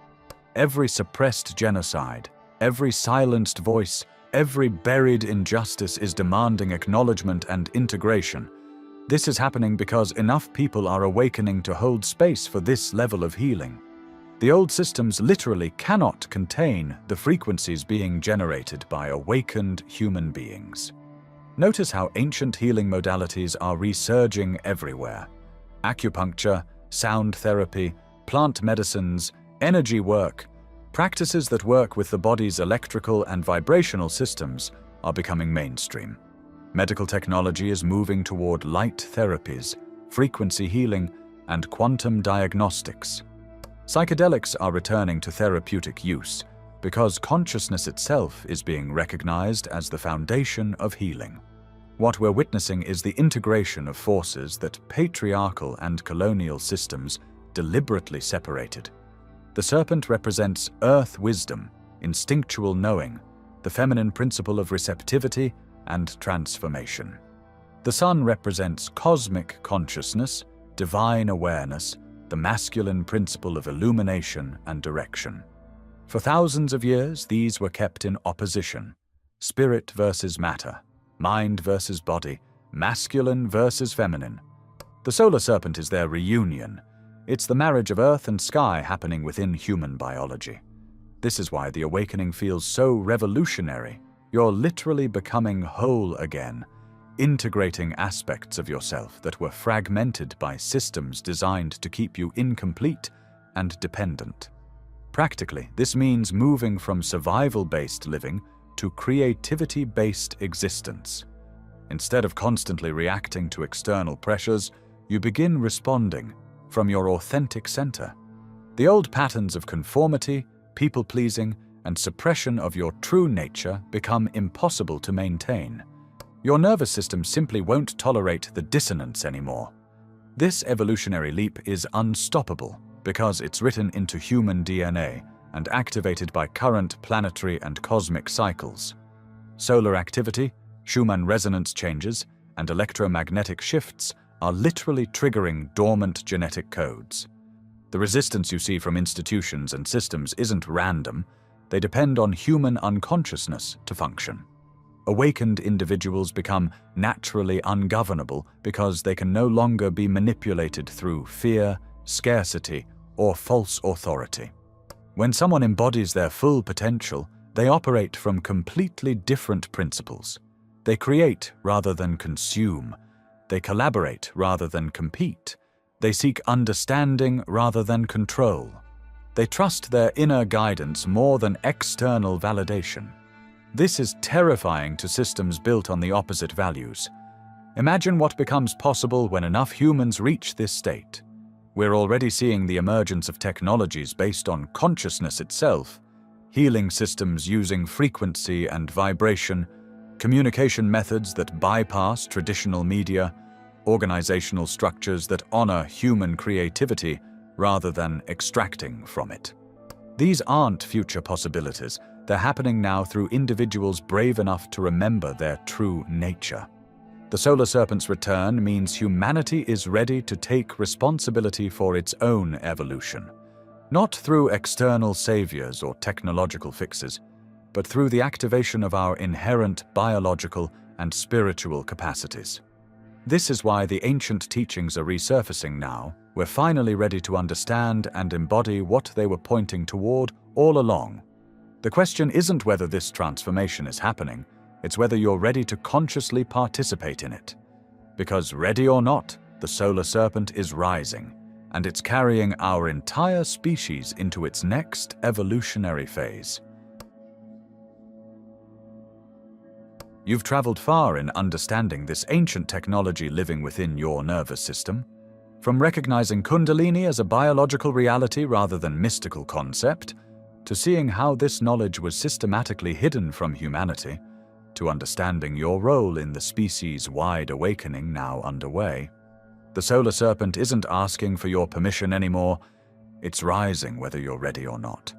Every suppressed genocide, every silenced voice, every buried injustice is demanding acknowledgement and integration. This is happening because enough people are awakening to hold space for this level of healing. The old systems literally cannot contain the frequencies being generated by awakened human beings. Notice how ancient healing modalities are resurging everywhere. Acupuncture, sound therapy, plant medicines, energy work, practices that work with the body's electrical and vibrational systems are becoming mainstream. Medical technology is moving toward light therapies, frequency healing, and quantum diagnostics. Psychedelics are returning to therapeutic use because consciousness itself is being recognized as the foundation of healing. What we're witnessing is the integration of forces that patriarchal and colonial systems deliberately separated. The serpent represents earth wisdom, instinctual knowing, the feminine principle of receptivity and transformation. The sun represents cosmic consciousness, divine awareness, the masculine principle of illumination and direction. For thousands of years, these were kept in opposition. Spirit versus matter, mind versus body, masculine versus feminine. The solar serpent is their reunion. It's the marriage of earth and sky happening within human biology. This is why the awakening feels so revolutionary. You're literally becoming whole again, integrating aspects of yourself that were fragmented by systems designed to keep you incomplete and dependent. Practically, this means moving from survival-based living to creativity-based existence. Instead of constantly reacting to external pressures, you begin responding from your authentic center. The old patterns of conformity, people-pleasing, and suppression of your true nature become impossible to maintain. Your nervous system simply won't tolerate the dissonance anymore. This evolutionary leap is unstoppable because it's written into human DNA and activated by current planetary and cosmic cycles. Solar activity, Schumann resonance changes, and electromagnetic shifts are literally triggering dormant genetic codes. The resistance you see from institutions and systems isn't random. They depend on human unconsciousness to function. Awakened individuals become naturally ungovernable because they can no longer be manipulated through fear, scarcity, or false authority. When someone embodies their full potential, they operate from completely different principles. They create rather than consume. They collaborate rather than compete. They seek understanding rather than control. They trust their inner guidance more than external validation. This is terrifying to systems built on the opposite values. Imagine what becomes possible when enough humans reach this state. We're already seeing the emergence of technologies based on consciousness itself, healing systems using frequency and vibration, communication methods that bypass traditional media, organizational structures that honor human creativity rather than extracting from it. These aren't future possibilities. They're happening now through individuals brave enough to remember their true nature. The solar serpent's return means humanity is ready to take responsibility for its own evolution, not through external saviors or technological fixes, but through the activation of our inherent biological and spiritual capacities. This is why the ancient teachings are resurfacing now. We're finally ready to understand and embody what they were pointing toward all along. The question isn't whether this transformation is happening, it's whether you're ready to consciously participate in it. Because ready or not, the solar serpent is rising, and it's carrying our entire species into its next evolutionary phase. You've traveled far in understanding this ancient technology living within your nervous system. From recognizing Kundalini as a biological reality rather than mystical concept, to seeing how this knowledge was systematically hidden from humanity, to understanding your role in the species-wide awakening now underway. The solar serpent isn't asking for your permission anymore, it's rising whether you're ready or not.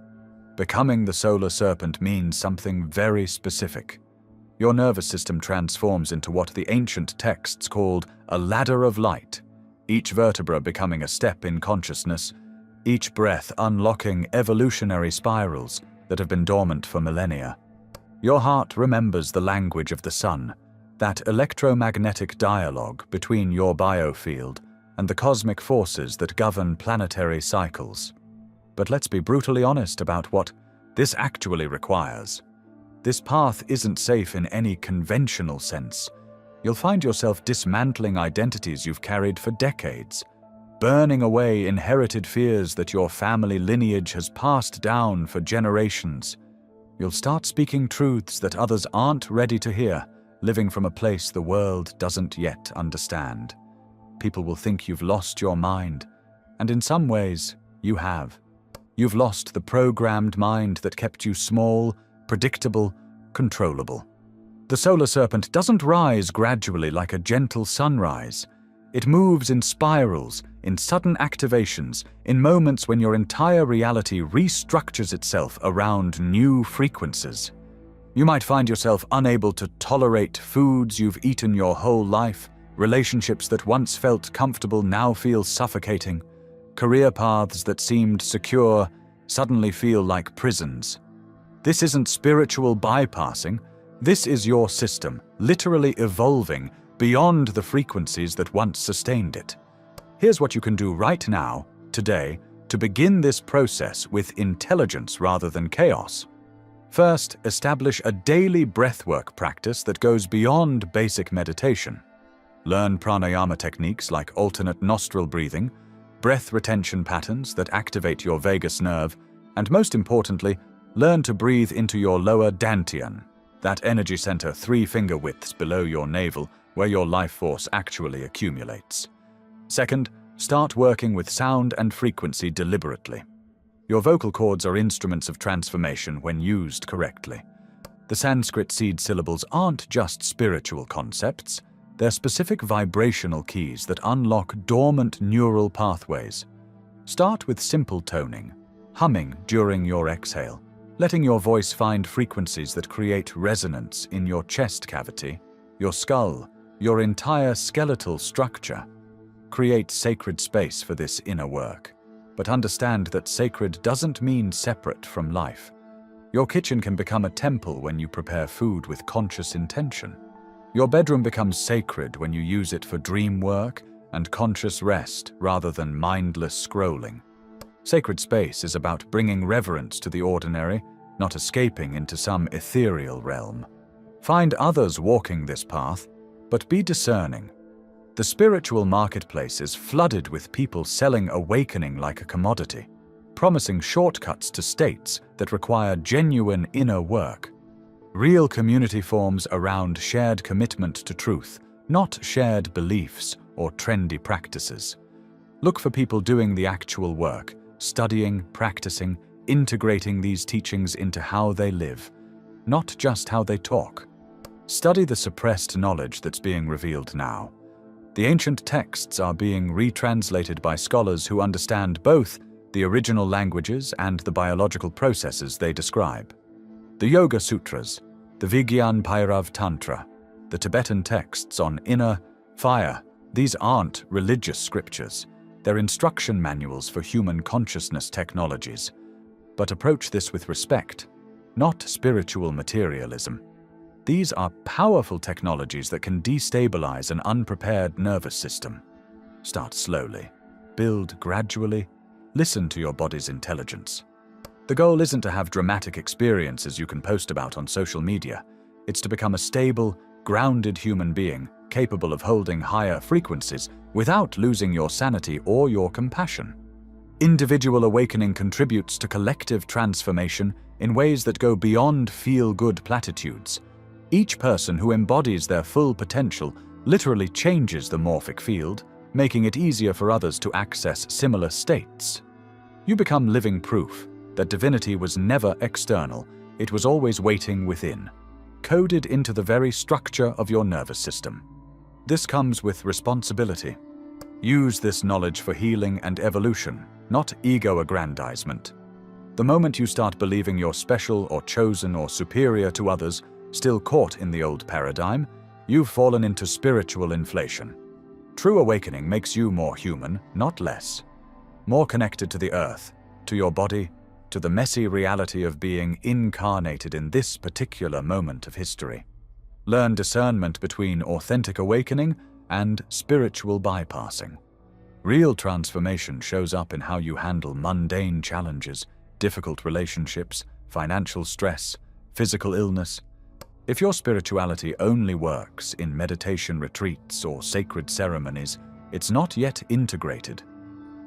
Becoming the solar serpent means something very specific. Your nervous system transforms into what the ancient texts called a ladder of light, each vertebra becoming a step in consciousness, each breath unlocking evolutionary spirals that have been dormant for millennia. Your heart remembers the language of the sun, that electromagnetic dialogue between your biofield and the cosmic forces that govern planetary cycles. But let's be brutally honest about what this actually requires. This path isn't safe in any conventional sense. You'll find yourself dismantling identities you've carried for decades, burning away inherited fears that your family lineage has passed down for generations. You'll start speaking truths that others aren't ready to hear, living from a place the world doesn't yet understand. People will think you've lost your mind, and in some ways, you have. You've lost the programmed mind that kept you small, predictable, controllable. The solar serpent doesn't rise gradually like a gentle sunrise. It moves in spirals, in sudden activations, in moments when your entire reality restructures itself around new frequencies. You might find yourself unable to tolerate foods you've eaten your whole life, relationships that once felt comfortable now feel suffocating, career paths that seemed secure suddenly feel like prisons. This isn't spiritual bypassing. This is your system, literally evolving beyond the frequencies that once sustained it. Here's what you can do right now, today, to begin this process with intelligence rather than chaos. First, establish a daily breathwork practice that goes beyond basic meditation. Learn pranayama techniques like alternate nostril breathing, breath retention patterns that activate your vagus nerve, and most importantly, learn to breathe into your lower dantian, that energy center 3 finger widths below your navel where your life force actually accumulates. Second, start working with sound and frequency deliberately. Your vocal cords are instruments of transformation when used correctly. The Sanskrit seed syllables aren't just spiritual concepts, they're specific vibrational keys that unlock dormant neural pathways. Start with simple toning, humming during your exhale, letting your voice find frequencies that create resonance in your chest cavity, your skull, your entire skeletal structure. Create sacred space for this inner work. But understand that sacred doesn't mean separate from life. Your kitchen can become a temple when you prepare food with conscious intention. Your bedroom becomes sacred when you use it for dream work and conscious rest rather than mindless scrolling. Sacred space is about bringing reverence to the ordinary, not escaping into some ethereal realm. Find others walking this path, but be discerning. The spiritual marketplace is flooded with people selling awakening like a commodity, promising shortcuts to states that require genuine inner work. Real community forms around shared commitment to truth, not shared beliefs or trendy practices. Look for people doing the actual work, studying, practicing, integrating these teachings into how they live, not just how they talk. Study the suppressed knowledge that's being revealed now. The ancient texts are being retranslated by scholars who understand both the original languages and the biological processes they describe. The Yoga Sutras, the Vigyan Bhairav Tantra, the Tibetan texts on inner fire, these aren't religious scriptures. They're instruction manuals for human consciousness technologies. But approach this with respect, not spiritual materialism. These are powerful technologies that can destabilize an unprepared nervous system. Start slowly, build gradually, listen to your body's intelligence. The goal isn't to have dramatic experiences you can post about on social media. It's to become a stable, grounded human being capable of holding higher frequencies without losing your sanity or your compassion. Individual awakening contributes to collective transformation in ways that go beyond feel-good platitudes. Each person who embodies their full potential literally changes the morphic field, making it easier for others to access similar states. You become living proof that divinity was never external, it was always waiting within, coded into the very structure of your nervous system. This comes with responsibility. Use this knowledge for healing and evolution, not ego-aggrandizement. The moment you start believing you're special or chosen or superior to others, still caught in the old paradigm, you've fallen into spiritual inflation. True awakening makes you more human, not less. More connected to the earth, to your body, to the messy reality of being incarnated in this particular moment of history. Learn discernment between authentic awakening and spiritual bypassing. Real transformation shows up in how you handle mundane challenges, difficult relationships, financial stress, physical illness. If your spirituality only works in meditation retreats or sacred ceremonies, it's not yet integrated.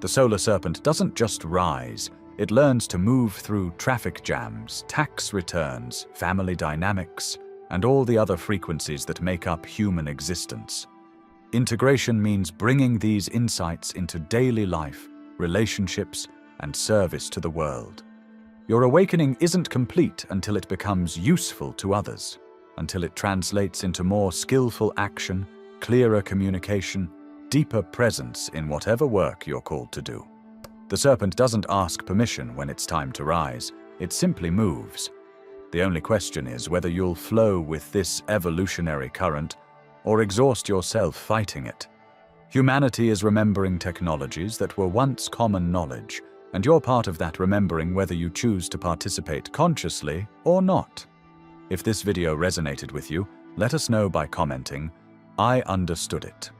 The solar serpent doesn't just rise, it learns to move through traffic jams, tax returns, family dynamics, and all the other frequencies that make up human existence. Integration means bringing these insights into daily life, relationships, and service to the world. Your awakening isn't complete until it becomes useful to others, until it translates into more skillful action, clearer communication, deeper presence in whatever work you're called to do. The serpent doesn't ask permission when it's time to rise, it simply moves. The only question is whether you'll flow with this evolutionary current or exhaust yourself fighting it. Humanity is remembering technologies that were once common knowledge, and you're part of that remembering whether you choose to participate consciously or not. If this video resonated with you, let us know by commenting, "I understood it."